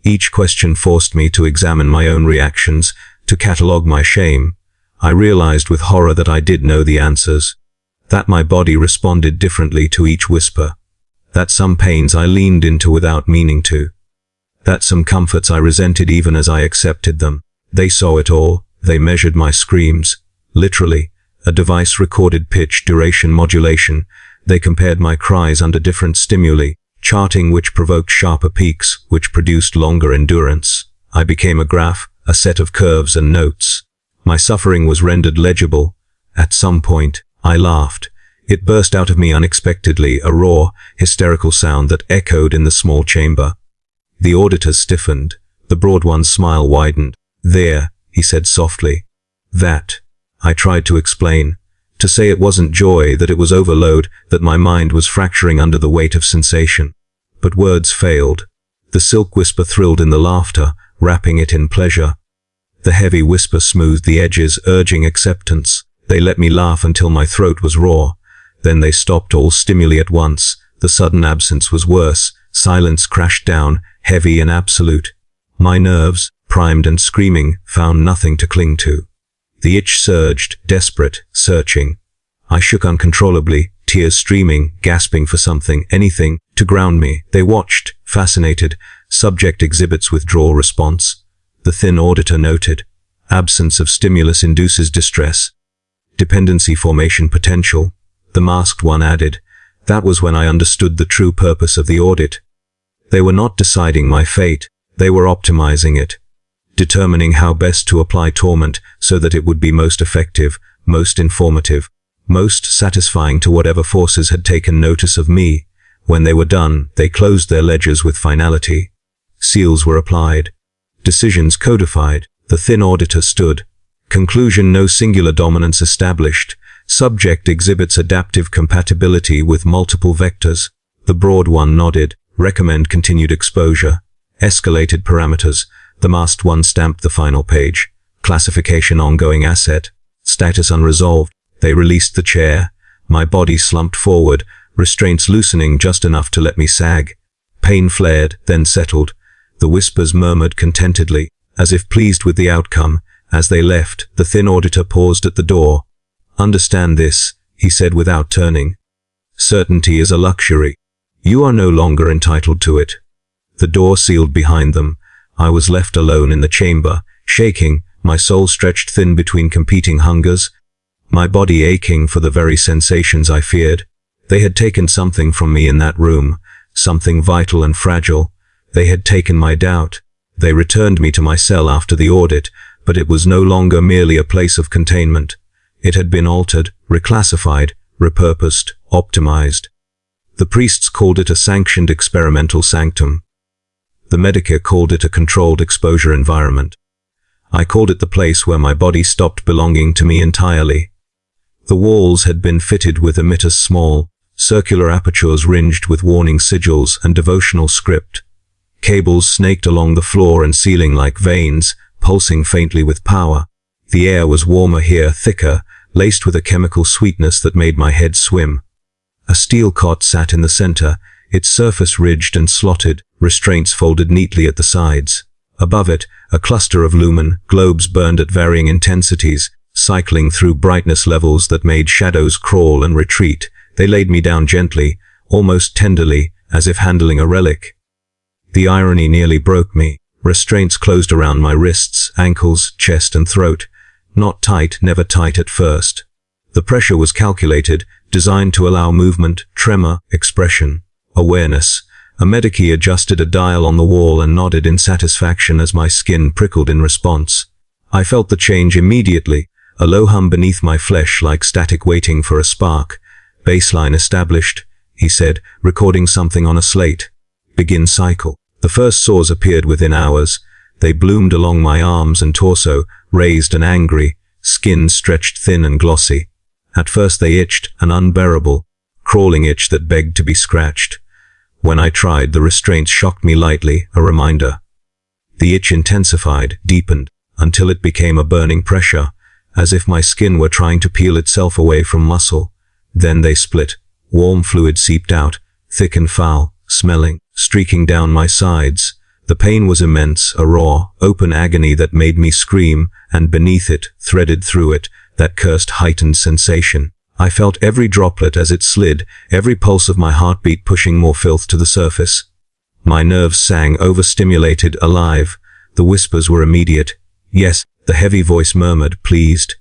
Each question forced me to examine my own reactions, to catalogue my shame. I realized with horror that I did know the answers. That my body responded differently to each whisper. That some pains I leaned into without meaning to. That some comforts I resented even as I accepted them. They saw it all. They measured my screams. Literally, a device recorded pitch, duration, modulation. They compared my cries under different stimuli, charting which provoked sharper peaks, which produced longer endurance. I became a graph, a set of curves and notes. My suffering was rendered legible. At some point, I laughed. It burst out of me unexpectedly, a raw, hysterical sound that echoed in the small chamber. The auditors stiffened. The broad one's smile widened. "There," he said softly. "That." I tried to explain. To say it wasn't joy, that it was overload, that my mind was fracturing under the weight of sensation. But words failed. The silk whisper thrilled in the laughter, wrapping it in pleasure. The heavy whisper smoothed the edges, urging acceptance. They let me laugh until my throat was raw. Then they stopped all stimuli at once. The sudden absence was worse. Silence crashed down, heavy and absolute. My nerves, primed and screaming, found nothing to cling to. The itch surged, desperate, searching. I shook uncontrollably, tears streaming, gasping for something, anything, to ground me. They watched, fascinated. Subject exhibits withdrawal response. The thin auditor noted. Absence of stimulus induces distress. Dependency formation potential. The masked one added. That was when I understood the true purpose of the audit. They were not deciding my fate. They were optimizing it. Determining how best to apply torment so that it would be most effective, most informative, most satisfying to whatever forces had taken notice of me. When they were done, they closed their ledgers with finality. Seals were applied. Decisions codified. The thin auditor stood. Conclusion: no singular dominance established. Subject exhibits adaptive compatibility with multiple vectors. The broad one nodded. Recommend continued exposure. Escalated parameters. The masked one stamped the final page. Classification: ongoing asset. Status: unresolved. They released the chair. My body slumped forward, restraints loosening just enough to let me sag. Pain flared, then settled. The whispers murmured contentedly, as if pleased with the outcome. As they left, the thin auditor paused at the door. "Understand this," he said without turning. "Certainty is a luxury. You are no longer entitled to it." The door sealed behind them. I was left alone in the chamber, shaking, my soul stretched thin between competing hungers, my body aching for the very sensations I feared. They had taken something from me in that room, something vital and fragile. They had taken my doubt. They returned me to my cell after the audit, but it was no longer merely a place of containment. It had been altered, reclassified, repurposed, optimized. The priests called it a sanctioned experimental sanctum. The Medicare called it a controlled exposure environment. I called it the place where my body stopped belonging to me entirely. The walls had been fitted with emitters, small, circular apertures ringed with warning sigils and devotional script. Cables snaked along the floor and ceiling like veins, pulsing faintly with power. The air was warmer here, thicker, laced with a chemical sweetness that made my head swim. A steel cot sat in the center, its surface ridged and slotted, restraints folded neatly at the sides. Above it, a cluster of lumen globes burned at varying intensities, cycling through brightness levels that made shadows crawl and retreat. They laid me down gently, almost tenderly, as if handling a relic. The irony nearly broke me. Restraints closed around my wrists, ankles, chest and throat. Not tight, never tight at first. The pressure was calculated, designed to allow movement, tremor, expression, awareness. A Medikey adjusted a dial on the wall and nodded in satisfaction as my skin prickled in response. I felt the change immediately, a low hum beneath my flesh like static waiting for a spark. "Baseline established," he said, recording something on a slate. "Begin cycle." The first sores appeared within hours. They bloomed along my arms and torso, raised and angry, skin stretched thin and glossy. At first they itched, an unbearable, crawling itch that begged to be scratched. When I tried, the restraints shocked me lightly, a reminder. The itch intensified, deepened, until it became a burning pressure, as if my skin were trying to peel itself away from muscle. Then they split. Warm fluid seeped out, thick and foul, smelling, streaking down my sides. The pain was immense, a raw, open agony that made me scream, and beneath it, threaded through it, that cursed heightened sensation. I felt every droplet as it slid, every pulse of my heartbeat pushing more filth to the surface. My nerves sang, overstimulated, alive. The whispers were immediate. Yes, the heavy voice murmured, pleased.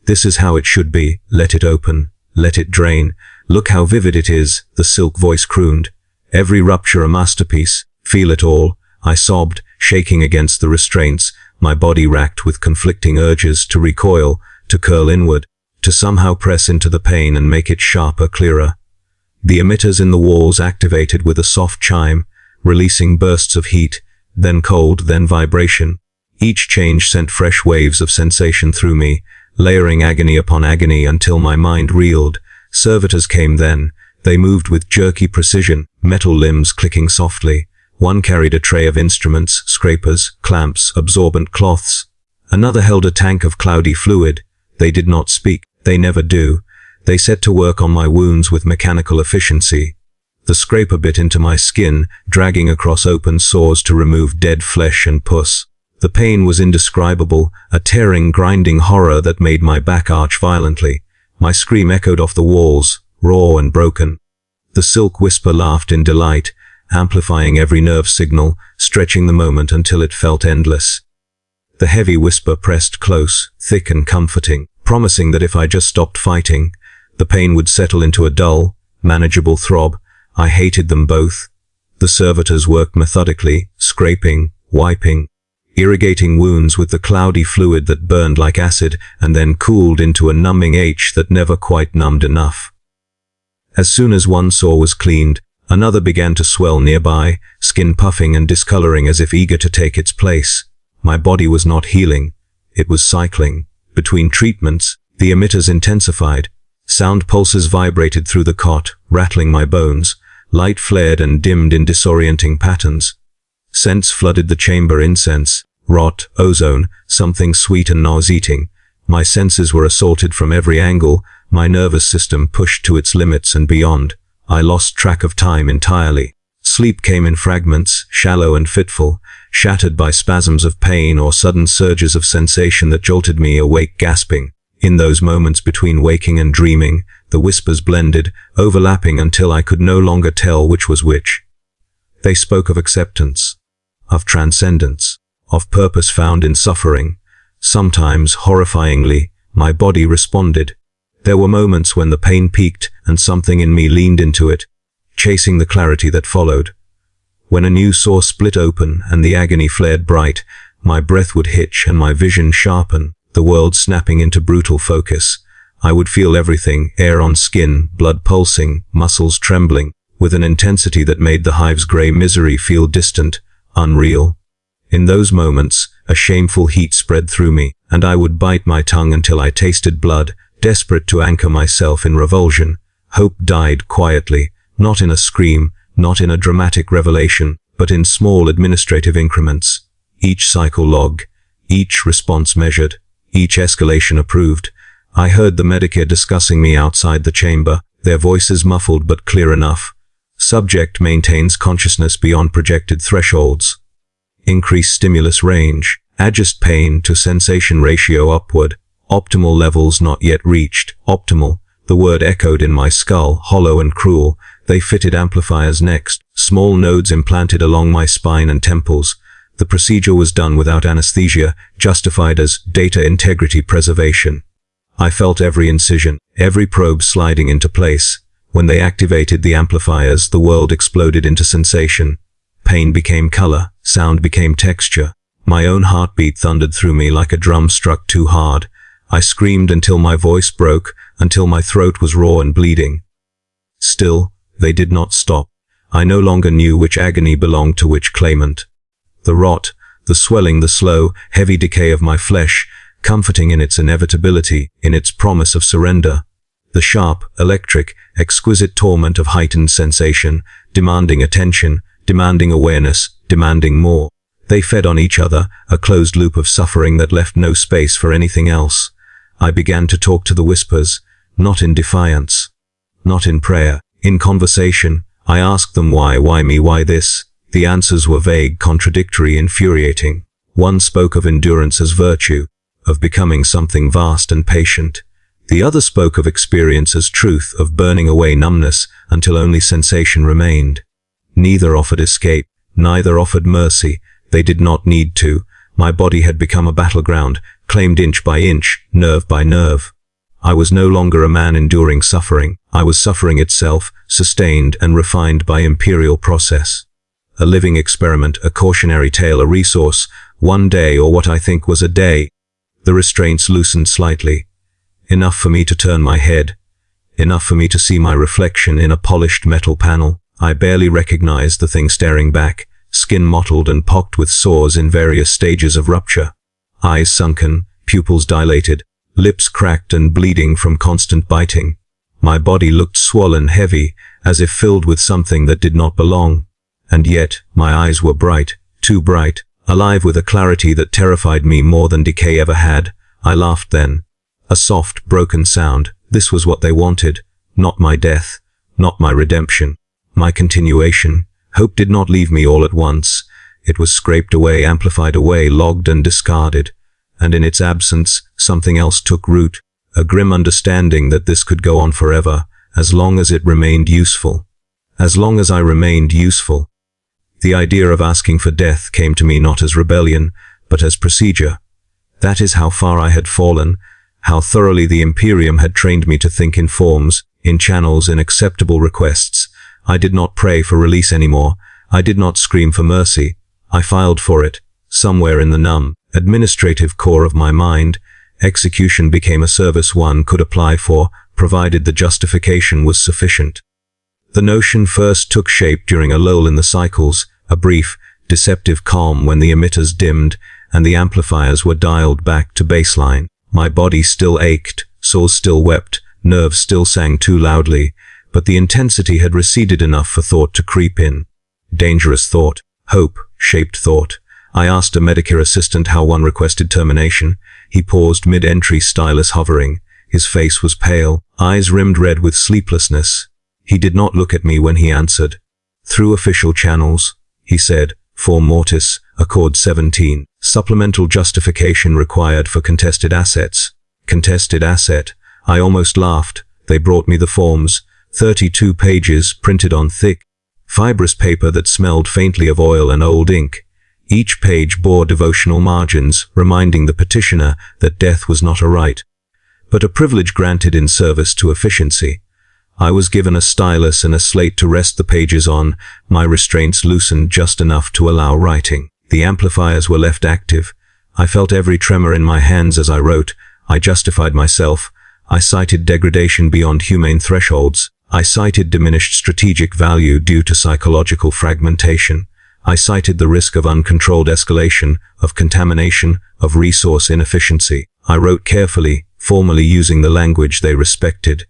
This is how it should be. Let it open. Let it drain. Look how vivid it is, the silk voice crooned. Every rupture a masterpiece. Feel it all. I sobbed, shaking against the restraints, my body racked with conflicting urges to recoil, to curl inward, to somehow press into the pain and make it sharper, clearer. The emitters in the walls activated with a soft chime, releasing bursts of heat, then cold, then vibration. Each change sent fresh waves of sensation through me, layering agony upon agony until my mind reeled. Servitors came then. They moved with jerky precision, metal limbs clicking softly. One carried a tray of instruments, scrapers, clamps, absorbent cloths. Another held a tank of cloudy fluid. They did not speak. They never do. They set to work on my wounds with mechanical efficiency. The scraper bit into my skin, dragging across open sores to remove dead flesh and pus. The pain was indescribable, a tearing, grinding horror that made my back arch violently. My scream echoed off the walls, raw and broken. The silk whisper laughed in delight, amplifying every nerve signal, stretching the moment until it felt endless. The heavy whisper pressed close, thick and comforting, promising that if I just stopped fighting, the pain would settle into a dull, manageable throb. I hated them both. The servitors worked methodically, scraping, wiping, irrigating wounds with the cloudy fluid that burned like acid and then cooled into a numbing H that never quite numbed enough. As soon as one sore was cleaned, another began to swell nearby, skin puffing and discoloring as if eager to take its place. My body was not healing. It was cycling. Between treatments, the emitters intensified. Sound pulses vibrated through the cot, rattling my bones. Light flared and dimmed in disorienting patterns. Scents flooded the chamber, incense, rot, ozone, something sweet and nauseating. My senses were assaulted from every angle, my nervous system pushed to its limits and beyond. I lost track of time entirely. Sleep came in fragments, shallow and fitful, shattered by spasms of pain or sudden surges of sensation that jolted me awake gasping. In those moments between waking and dreaming, the whispers blended, overlapping until I could no longer tell which was which. They spoke of acceptance, of transcendence, of purpose found in suffering. Sometimes, horrifyingly, my body responded. There were moments when the pain peaked and something in me leaned into it, chasing the clarity that followed. When a new sore split open and the agony flared bright, my breath would hitch and my vision sharpen, the world snapping into brutal focus. I would feel everything, air on skin, blood pulsing, muscles trembling, with an intensity that made the hive's grey misery feel distant, unreal. In those moments, a shameful heat spread through me, and I would bite my tongue until I tasted blood, desperate to anchor myself in revulsion. Hope died quietly, not in a scream, not in a dramatic revelation, but in small administrative increments. Each cycle logged, each response measured, each escalation approved. I heard the Medicare discussing me outside the chamber, their voices muffled but clear enough. Subject maintains consciousness beyond projected thresholds. Increased stimulus range. Adjust pain to sensation ratio upward. Optimal levels not yet reached. Optimal. The word echoed in my skull, hollow and cruel. They fitted amplifiers next. Small nodes implanted along my spine and temples. The procedure was done without anesthesia, justified as data integrity preservation. I felt every incision, every probe sliding into place. When they activated the amplifiers, the world exploded into sensation. Pain became color, sound became texture. My own heartbeat thundered through me like a drum struck too hard. I screamed until my voice broke, until my throat was raw and bleeding. Still, they did not stop. I no longer knew which agony belonged to which claimant. The rot, the swelling, the slow, heavy decay of my flesh, comforting in its inevitability, in its promise of surrender. The sharp, electric, exquisite torment of heightened sensation, demanding attention, demanding awareness, demanding more. They fed on each other, a closed loop of suffering that left no space for anything else. I began to talk to the whispers, not in defiance, not in prayer, in conversation. I asked them why me, why this? The answers were vague, contradictory, infuriating. One spoke of endurance as virtue, of becoming something vast and patient. The other spoke of experience as truth, of burning away numbness until only sensation remained. Neither offered escape, neither offered mercy. They did not need to. My body had become a battleground, claimed inch by inch, nerve by nerve. I was no longer a man enduring suffering. I was suffering itself, sustained and refined by imperial process. A living experiment, a cautionary tale, a resource, one day, or what I think was a day. The restraints loosened slightly. Enough for me to turn my head. Enough for me to see my reflection in a polished metal panel. I barely recognized the thing staring back, skin mottled and pocked with sores in various stages of rupture. Eyes sunken, pupils dilated, lips cracked and bleeding from constant biting. My body looked swollen, heavy, as if filled with something that did not belong. And yet, my eyes were bright, too bright, alive with a clarity that terrified me more than decay ever had. I laughed then. A soft, broken sound. This was what they wanted. Not my death. Not my redemption. My continuation. Hope did not leave me all at once. It was scraped away, amplified away, logged and discarded. And in its absence, something else took root. A grim understanding that this could go on forever, as long as it remained useful. As long as I remained useful. The idea of asking for death came to me not as rebellion, but as procedure. That is how far I had fallen, how thoroughly the Imperium had trained me to think in forms, in channels, in acceptable requests. I did not pray for release anymore. I did not scream for mercy. I filed for it, somewhere in the numb, administrative core of my mind. Execution became a service one could apply for, provided the justification was sufficient. The notion first took shape during a lull in the cycles, a brief, deceptive calm when the emitters dimmed and the amplifiers were dialed back to baseline. My body still ached, souls still wept, nerves still sang too loudly, but the intensity had receded enough for thought to creep in. Dangerous thought, hope-shaped thought. I asked a Medicare assistant how one requested termination. He paused mid-entry, stylus hovering. His face was pale, eyes rimmed red with sleeplessness. He did not look at me when he answered. Through official channels, he said, Form Mortis, Accord 17. Supplemental justification required for contested assets. Contested asset. I almost laughed. They brought me the forms. 32 pages, printed on thick, fibrous paper that smelled faintly of oil and old ink. Each page bore devotional margins, reminding the petitioner that death was not a right, but a privilege granted in service to efficiency. I was given a stylus and a slate to rest the pages on. My restraints loosened just enough to allow writing. The amplifiers were left active. I felt every tremor in my hands as I wrote. I justified myself. I cited degradation beyond humane thresholds. I cited diminished strategic value due to psychological fragmentation. I cited the risk of uncontrolled escalation, of contamination, of resource inefficiency. I wrote carefully, formally using the language they respected.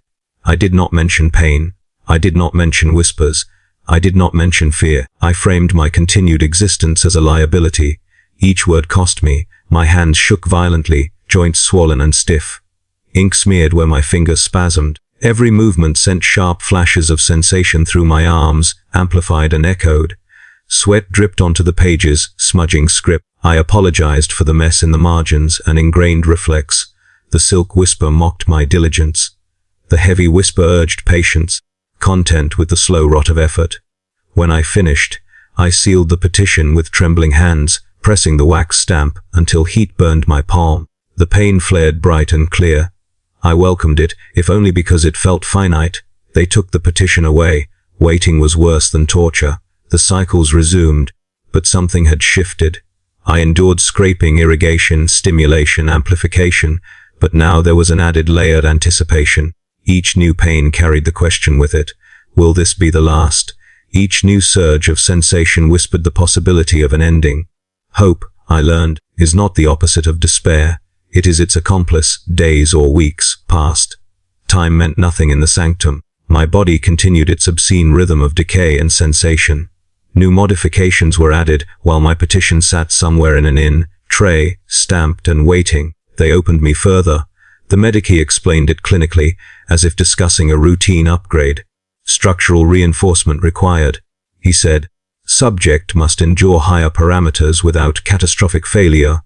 I did not mention pain. I did not mention whispers. I did not mention fear. I framed my continued existence as a liability. Each word cost me. My hands shook violently, joints swollen and stiff. Ink smeared where my fingers spasmed. Every movement sent sharp flashes of sensation through my arms, amplified and echoed. Sweat dripped onto the pages, smudging script. I apologized for the mess in the margins, an ingrained reflex. The silk whisper mocked my diligence. The heavy whisper urged patience, content with the slow rot of effort. When I finished, I sealed the petition with trembling hands, pressing the wax stamp until heat burned my palm. The pain flared bright and clear. I welcomed it, if only because it felt finite. They took the petition away. Waiting was worse than torture. The cycles resumed, but something had shifted. I endured scraping, irrigation, stimulation, amplification, but now there was an added layered anticipation. Each new pain carried the question with it. Will this be the last? Each new surge of sensation whispered the possibility of an ending. Hope, I learned, is not the opposite of despair. It is its accomplice. Days or weeks passed. Time meant nothing in the sanctum. My body continued its obscene rhythm of decay and sensation. New modifications were added while my petition sat somewhere in an inn, tray, stamped and waiting. They opened me further. The Medici explained it clinically, as if discussing a routine upgrade. Structural reinforcement required, he said. Subject must endure higher parameters without catastrophic failure.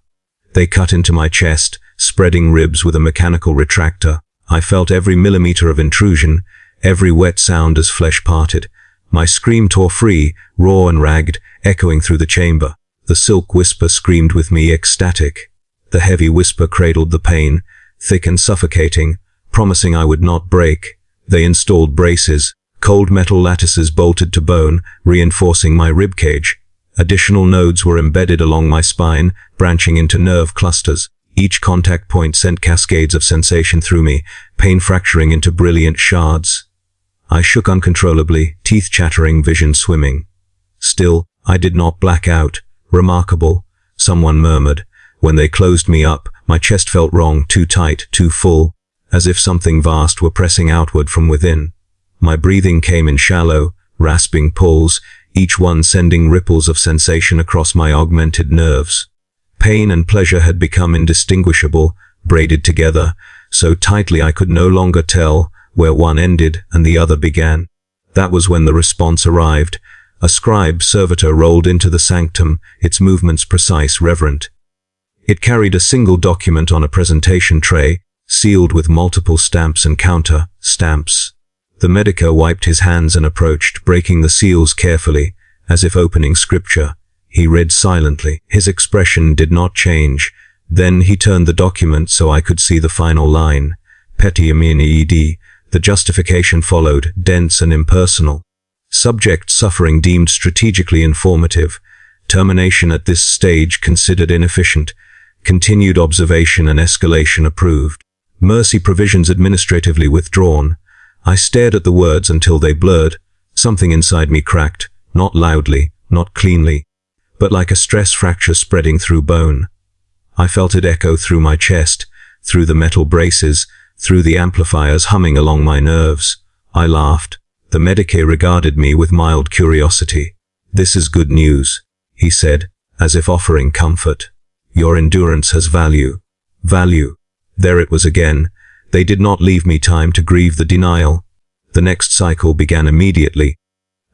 They cut into my chest, spreading ribs with a mechanical retractor. I felt every millimeter of intrusion, every wet sound as flesh parted. My scream tore free, raw and ragged, echoing through the chamber. The silk whisper screamed with me, ecstatic. The heavy whisper cradled the pain, thick and suffocating, promising I would not break. They installed braces, cold metal lattices bolted to bone, reinforcing my ribcage. Additional nodes were embedded along my spine, branching into nerve clusters. Each contact point sent cascades of sensation through me, pain fracturing into brilliant shards. I shook uncontrollably, teeth chattering, vision swimming. Still, I did not black out. Remarkable, someone murmured. When they closed me up, my chest felt wrong, too tight, too full, as if something vast were pressing outward from within. My breathing came in shallow, rasping pulls, each one sending ripples of sensation across my augmented nerves. Pain and pleasure had become indistinguishable, braided together, so tightly I could no longer tell where one ended and the other began. That was when the response arrived. A scribe servitor rolled into the sanctum, its movements precise, reverent. It carried a single document on a presentation tray, sealed with multiple stamps and counter-stamps. The medico wiped his hands and approached, breaking the seals carefully, as if opening scripture. He read silently. His expression did not change. Then he turned the document so I could see the final line. Peti amini ed. The justification followed, dense and impersonal. Subject suffering deemed strategically informative. Termination at this stage considered inefficient. Continued observation and escalation approved. Mercy provisions administratively withdrawn. I stared at the words until they blurred. Something inside me cracked, not loudly, not cleanly, but like a stress fracture spreading through bone. I felt it echo through my chest, through the metal braces, through the amplifiers humming along my nerves. I laughed. The medico regarded me with mild curiosity. "This is good news," he said, as if offering comfort. "Your endurance has value." Value. There it was again. They did not leave me time to grieve the denial. The next cycle began immediately,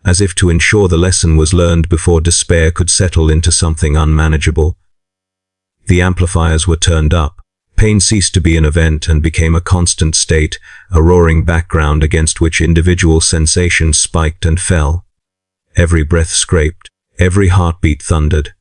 as if to ensure the lesson was learned before despair could settle into something unmanageable. The amplifiers were turned up. Pain ceased to be an event and became a constant state, a roaring background against which individual sensations spiked and fell. Every breath scraped, every heartbeat thundered.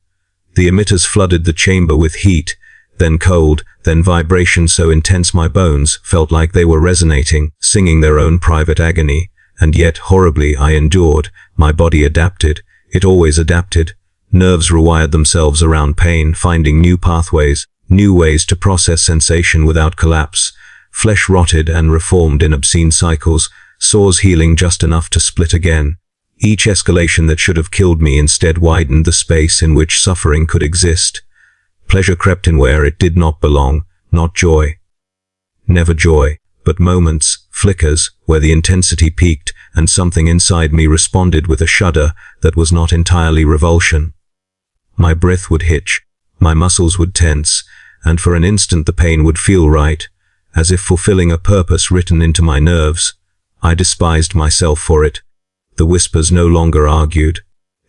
The emitters flooded the chamber with heat, then cold, then vibration so intense my bones felt like they were resonating, singing their own private agony. And yet, horribly, I endured. My body adapted. It always adapted. Nerves rewired themselves around pain, finding new pathways, new ways to process sensation without collapse. Flesh rotted and reformed in obscene cycles, sores healing just enough to split again. Each escalation that should have killed me instead widened the space in which suffering could exist. Pleasure crept in where it did not belong, not joy. Never joy, but moments, flickers, where the intensity peaked and something inside me responded with a shudder that was not entirely revulsion. My breath would hitch, my muscles would tense, and for an instant the pain would feel right, as if fulfilling a purpose written into my nerves. I despised myself for it. The whispers no longer argued.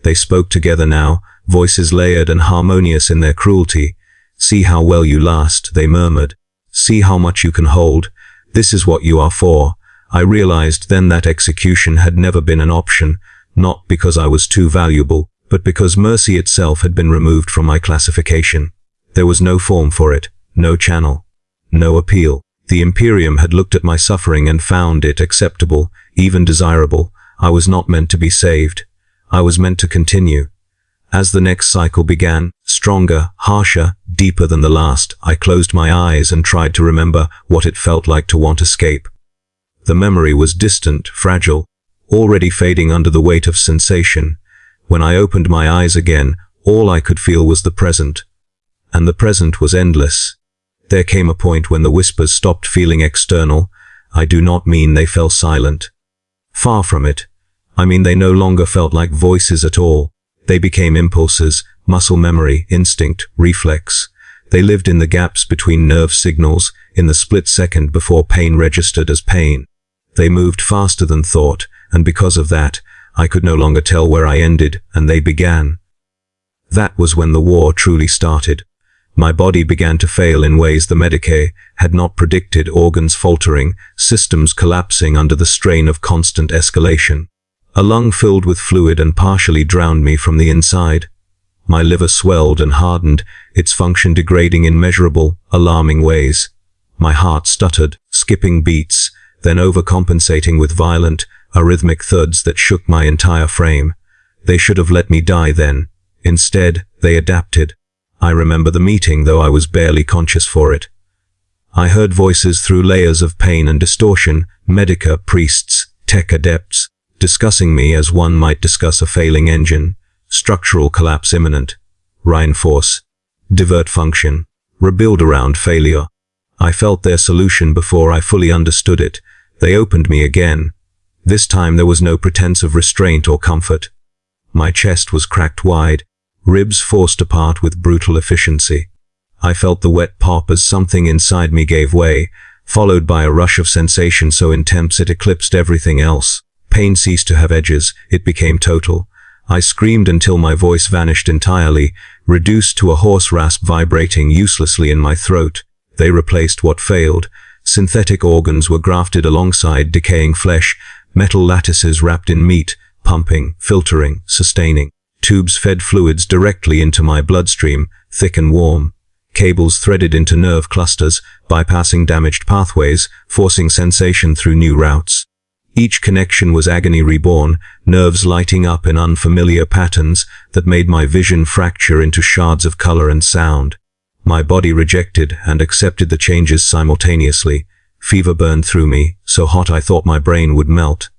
They spoke together now, voices layered and harmonious in their cruelty. "See how well you last," they murmured. "See how much you can hold. This is what you are for." I realized then that execution had never been an option, not because I was too valuable, but because mercy itself had been removed from my classification. There was no form for it, no channel, no appeal. The Imperium had looked at my suffering and found it acceptable, even desirable. I was not meant to be saved. I was meant to continue. As the next cycle began, stronger, harsher, deeper than the last, I closed my eyes and tried to remember what it felt like to want escape. The memory was distant, fragile, already fading under the weight of sensation. When I opened my eyes again, all I could feel was the present. And the present was endless. There came a point when the whispers stopped feeling external. I do not mean they fell silent. Far from it. I mean they no longer felt like voices at all. They became impulses, muscle memory, instinct, reflex. They lived in the gaps between nerve signals, in the split second before pain registered as pain. They moved faster than thought, and because of that, I could no longer tell where I ended and they began. That was when the war truly started. My body began to fail in ways the medicae had not predicted, organs faltering, systems collapsing under the strain of constant escalation. A lung filled with fluid and partially drowned me from the inside. My liver swelled and hardened, its function degrading in measurable, alarming ways. My heart stuttered, skipping beats, then overcompensating with violent, arrhythmic thuds that shook my entire frame. They should have let me die then. Instead, they adapted. I remember the meeting, though I was barely conscious for it. I heard voices through layers of pain and distortion, medica, priests, tech adepts, discussing me as one might discuss a failing engine, structural collapse imminent, reinforce, divert function, rebuild around failure. I felt their solution before I fully understood it. They opened me again. This time there was no pretense of restraint or comfort. My chest was cracked wide, ribs forced apart with brutal efficiency. I felt the wet pop as something inside me gave way, followed by a rush of sensation so intense it eclipsed everything else. Pain ceased to have edges, it became total. I screamed until my voice vanished entirely, reduced to a hoarse rasp vibrating uselessly in my throat. They replaced what failed. Synthetic organs were grafted alongside decaying flesh, metal lattices wrapped in meat, pumping, filtering, sustaining. Tubes fed fluids directly into my bloodstream, thick and warm. Cables threaded into nerve clusters, bypassing damaged pathways, forcing sensation through new routes. Each connection was agony reborn, nerves lighting up in unfamiliar patterns that made my vision fracture into shards of color and sound. My body rejected and accepted the changes simultaneously. Fever burned through me, so hot I thought my brain would melt.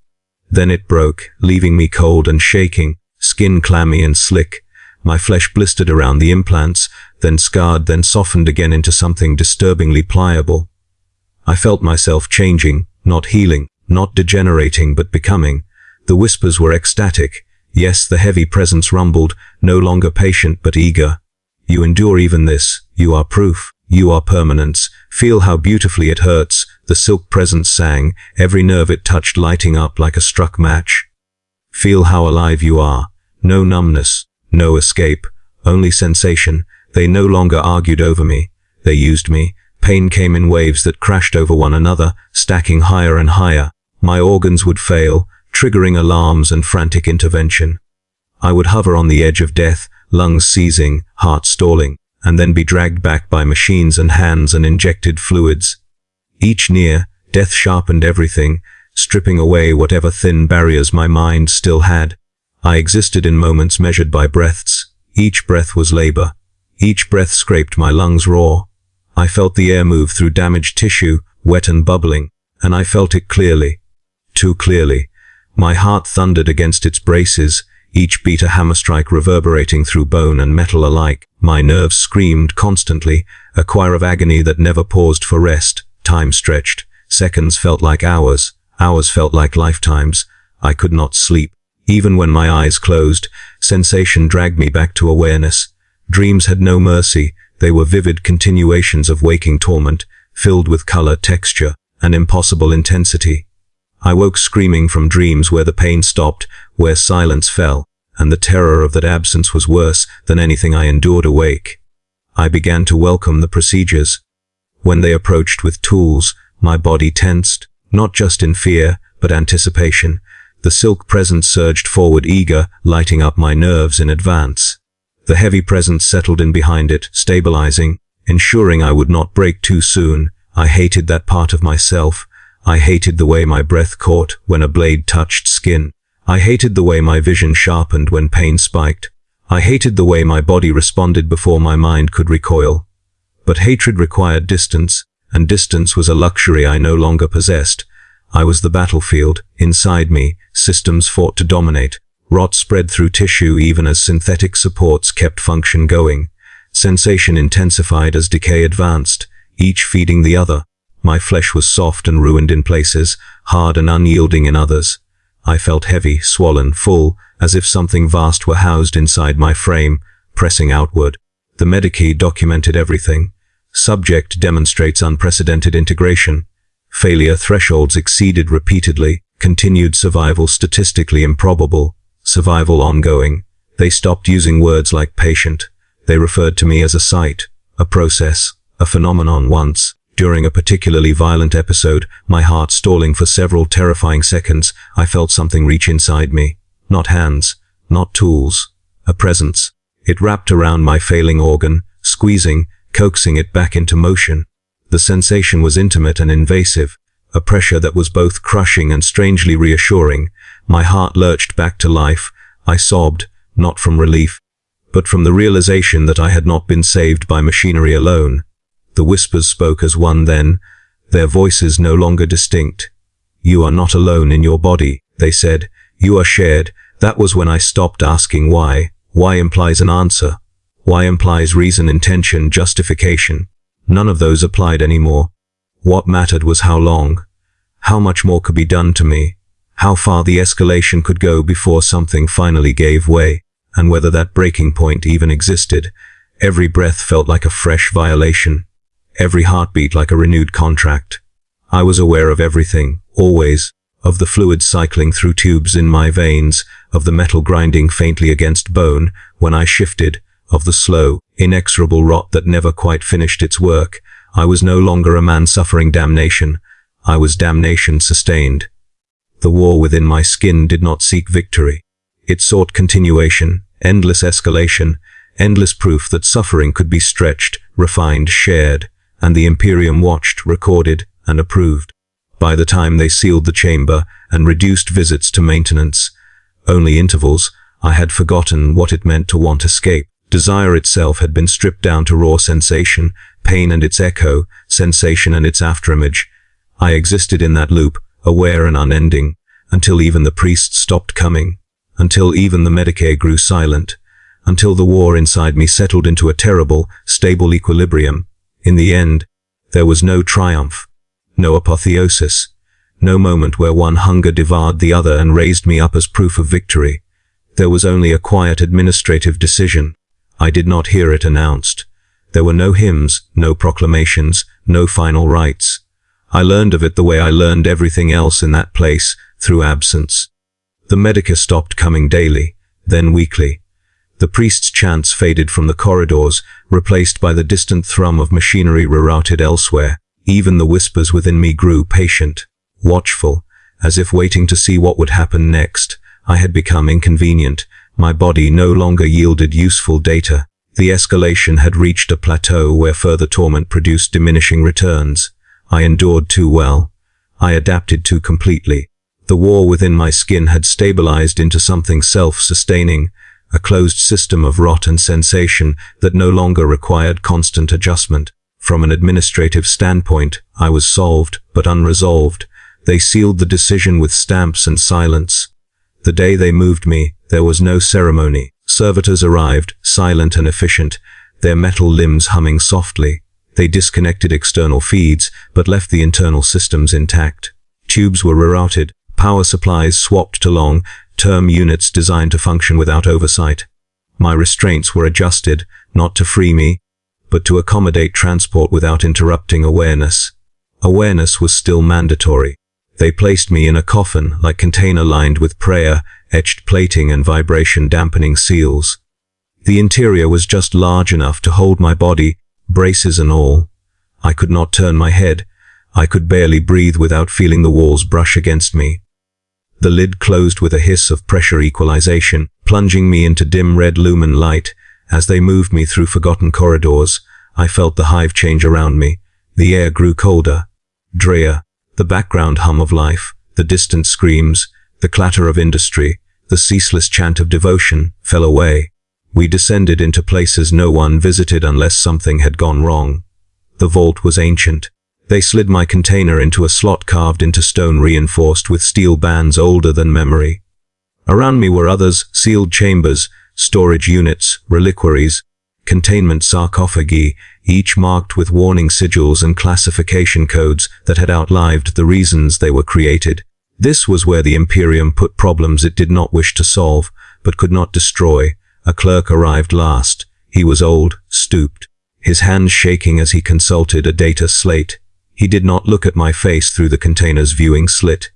Then it broke, leaving me cold and shaking, skin clammy and slick. My flesh blistered around the implants, then scarred, then softened again into something disturbingly pliable. I felt myself changing, not healing, not degenerating but becoming. The whispers were ecstatic. Yes, the heavy presence rumbled, no longer patient but eager. You endure even this. You are proof. You are permanence. Feel how beautifully it hurts. The silk presence sang, every nerve it touched lighting up like a struck match. Feel how alive you are. No numbness, no escape, only sensation. They no longer argued over me. They used me. Pain came in waves that crashed over one another, stacking higher and higher. My organs would fail, triggering alarms and frantic intervention. I would hover on the edge of death, lungs seizing, heart stalling, and then be dragged back by machines and hands and injected fluids. Each near, death sharpened everything, stripping away whatever thin barriers my mind still had. I existed in moments measured by breaths. Each breath was labor. Each breath scraped my lungs raw. I felt the air move through damaged tissue, wet and bubbling, and I felt it clearly. Too clearly. My heart thundered against its braces, each beat a hammer strike reverberating through bone and metal alike. My nerves screamed constantly, a choir of agony that never paused for rest. Time stretched. Seconds felt like hours. Hours felt like lifetimes. I could not sleep. Even when my eyes closed, sensation dragged me back to awareness. Dreams had no mercy. They were vivid continuations of waking torment, filled with color, texture, and impossible intensity. I woke screaming from dreams where the pain stopped, where silence fell, and the terror of that absence was worse than anything I endured awake. I began to welcome the procedures. When they approached with tools, my body tensed, not just in fear, but anticipation. The silk presence surged forward eager, lighting up my nerves in advance. The heavy presence settled in behind it, stabilizing, ensuring I would not break too soon. I hated that part of myself. I hated the way my breath caught when a blade touched skin. I hated the way my vision sharpened when pain spiked. I hated the way my body responded before my mind could recoil. But hatred required distance, and distance was a luxury I no longer possessed. I was the battlefield. Inside me, systems fought to dominate. Rot spread through tissue even as synthetic supports kept function going. Sensation intensified as decay advanced, each feeding the other. My flesh was soft and ruined in places, hard and unyielding in others. I felt heavy, swollen, full, as if something vast were housed inside my frame, pressing outward. The Medikey documented everything. Subject demonstrates unprecedented integration. Failure thresholds exceeded repeatedly. Continued survival statistically improbable. Survival ongoing. They stopped using words like patient. They referred to me as a sight, a process, a phenomenon. Once, during a particularly violent episode, my heart stalling for several terrifying seconds, I felt something reach inside me. Not hands, not tools, a presence. It wrapped around my failing organ, squeezing, coaxing it back into motion. The sensation was intimate and invasive, a pressure that was both crushing and strangely reassuring. My heart lurched back to life. I sobbed, not from relief, but from the realization that I had not been saved by machinery alone. The whispers spoke as one then, their voices no longer distinct. "You are not alone in your body," they said. "You are shared." That was when I stopped asking why. Why implies an answer. Why implies reason, intention, justification. None of those applied anymore. What mattered was how long. How much more could be done to me. How far the escalation could go before something finally gave way, and whether that breaking point even existed. Every breath felt like a fresh violation. Every heartbeat like a renewed contract. I was aware of everything, always, of the fluid cycling through tubes in my veins, of the metal grinding faintly against bone when I shifted, of the slow, inexorable rot that never quite finished its work. I was no longer a man suffering damnation. I was damnation sustained. The war within my skin did not seek victory. It sought continuation, endless escalation, endless proof that suffering could be stretched, refined, shared, and the Imperium watched, recorded, and approved. By the time they sealed the chamber and reduced visits to maintenance, only intervals, I had forgotten what it meant to want escape. Desire itself had been stripped down to raw sensation, pain and its echo, sensation and its afterimage. I existed in that loop, aware and unending, until even the priests stopped coming, until even the decay grew silent, until the war inside me settled into a terrible, stable equilibrium. In the end, there was no triumph, no apotheosis, no moment where one hunger devoured the other and raised me up as proof of victory. There was only a quiet administrative decision. I did not hear it announced. There were no hymns, no proclamations, no final rites. I learned of it the way I learned everything else in that place, through absence. The medica stopped coming daily, then weekly. The priest's chants faded from the corridors, replaced by the distant thrum of machinery rerouted elsewhere. Even the whispers within me grew patient, watchful, as if waiting to see what would happen next. I had become inconvenient. My body no longer yielded useful data. The escalation had reached a plateau where further torment produced diminishing returns. I endured too well. I adapted too completely. The war within my skin had stabilized into something self-sustaining, a closed system of rot and sensation that no longer required constant adjustment. From an administrative standpoint, I was solved, but unresolved. They sealed the decision with stamps and silence. The day they moved me, there was no ceremony. Servitors arrived, silent and efficient, their metal limbs humming softly. They disconnected external feeds, but left the internal systems intact. Tubes were rerouted, power supplies swapped to long-term units designed to function without oversight. My restraints were adjusted, not to free me, but to accommodate transport without interrupting awareness. Awareness was still mandatory. They placed me in a coffin, like container lined with prayer, etched plating and vibration-dampening seals. The interior was just large enough to hold my body, braces and all. I could not turn my head. I could barely breathe without feeling the walls brush against me. The lid closed with a hiss of pressure equalization, plunging me into dim red lumen light. As they moved me through forgotten corridors, I felt the hive change around me. The air grew colder, drear. The background hum of life, the distant screams, the clatter of industry, the ceaseless chant of devotion, fell away. We descended into places no one visited unless something had gone wrong. The vault was ancient. They slid my container into a slot carved into stone reinforced with steel bands older than memory. Around me were others, sealed chambers, storage units, reliquaries, containment sarcophagi, each marked with warning sigils and classification codes that had outlived the reasons they were created. This was where the Imperium put problems it did not wish to solve, but could not destroy. A clerk arrived last. He was old, stooped, his hands shaking as he consulted a data slate. He did not look at my face through the container's viewing slit.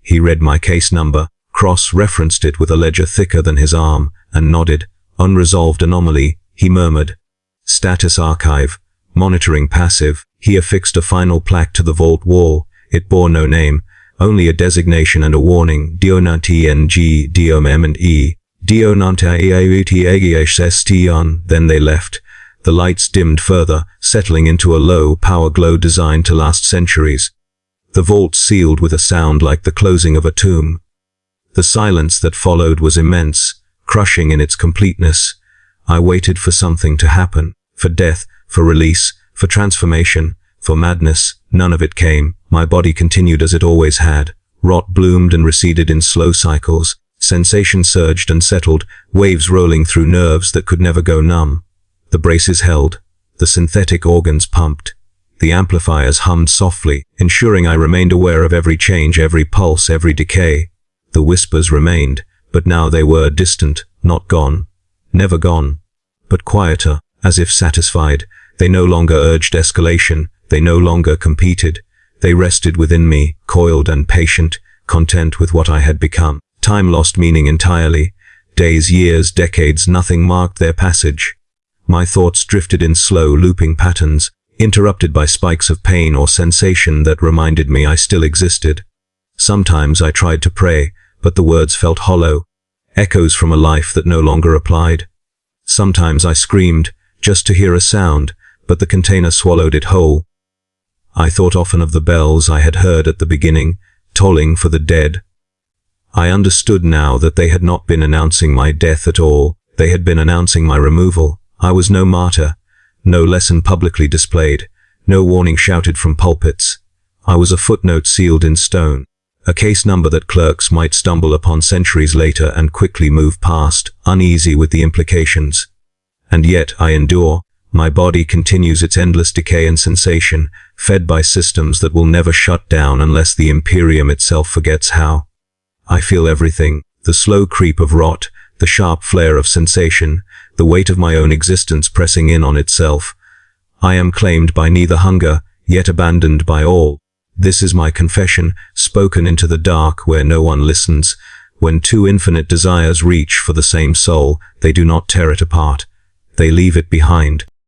He read my case number, cross-referenced it with a ledger thicker than his arm, and nodded. Unresolved anomaly, he murmured. Status archive, monitoring passive. He affixed a final plaque to the vault wall. It bore no name, only a designation and a warning. DONATNG, DOM and E. Then they left. The lights dimmed further, settling into a low, power glow designed to last centuries. The vault sealed with a sound like the closing of a tomb. The silence that followed was immense, crushing in its completeness. I waited for something to happen, for death, for release, for transformation, for madness. None of it came. My body continued as it always had. Rot bloomed and receded in slow cycles. Sensation surged and settled, waves rolling through nerves that could never go numb. The braces held. The synthetic organs pumped. The amplifiers hummed softly, ensuring I remained aware of every change, every pulse, every decay. The whispers remained, but now they were distant, not gone. Never gone. But quieter, as if satisfied. They no longer urged escalation. They no longer competed. They rested within me, coiled and patient, content with what I had become. Time lost meaning entirely. Days, years, decades, nothing marked their passage. My thoughts drifted in slow, looping patterns, interrupted by spikes of pain or sensation that reminded me I still existed. Sometimes I tried to pray, but the words felt hollow, echoes from a life that no longer applied. Sometimes I screamed, just to hear a sound, but the container swallowed it whole. I thought often of the bells I had heard at the beginning, tolling for the dead. I understood now that they had not been announcing my death at all. They had been announcing my removal. I was no martyr, no lesson publicly displayed, no warning shouted from pulpits. I was a footnote sealed in stone, a case number that clerks might stumble upon centuries later and quickly move past, uneasy with the implications. And yet I endure. My body continues its endless decay and sensation, fed by systems that will never shut down unless the Imperium itself forgets how. I feel everything, the slow creep of rot, the sharp flare of sensation, the weight of my own existence pressing in on itself. I am claimed by neither hunger, yet abandoned by all. This is my confession, spoken into the dark where no one listens. When two infinite desires reach for the same soul, they do not tear it apart. They leave it behind.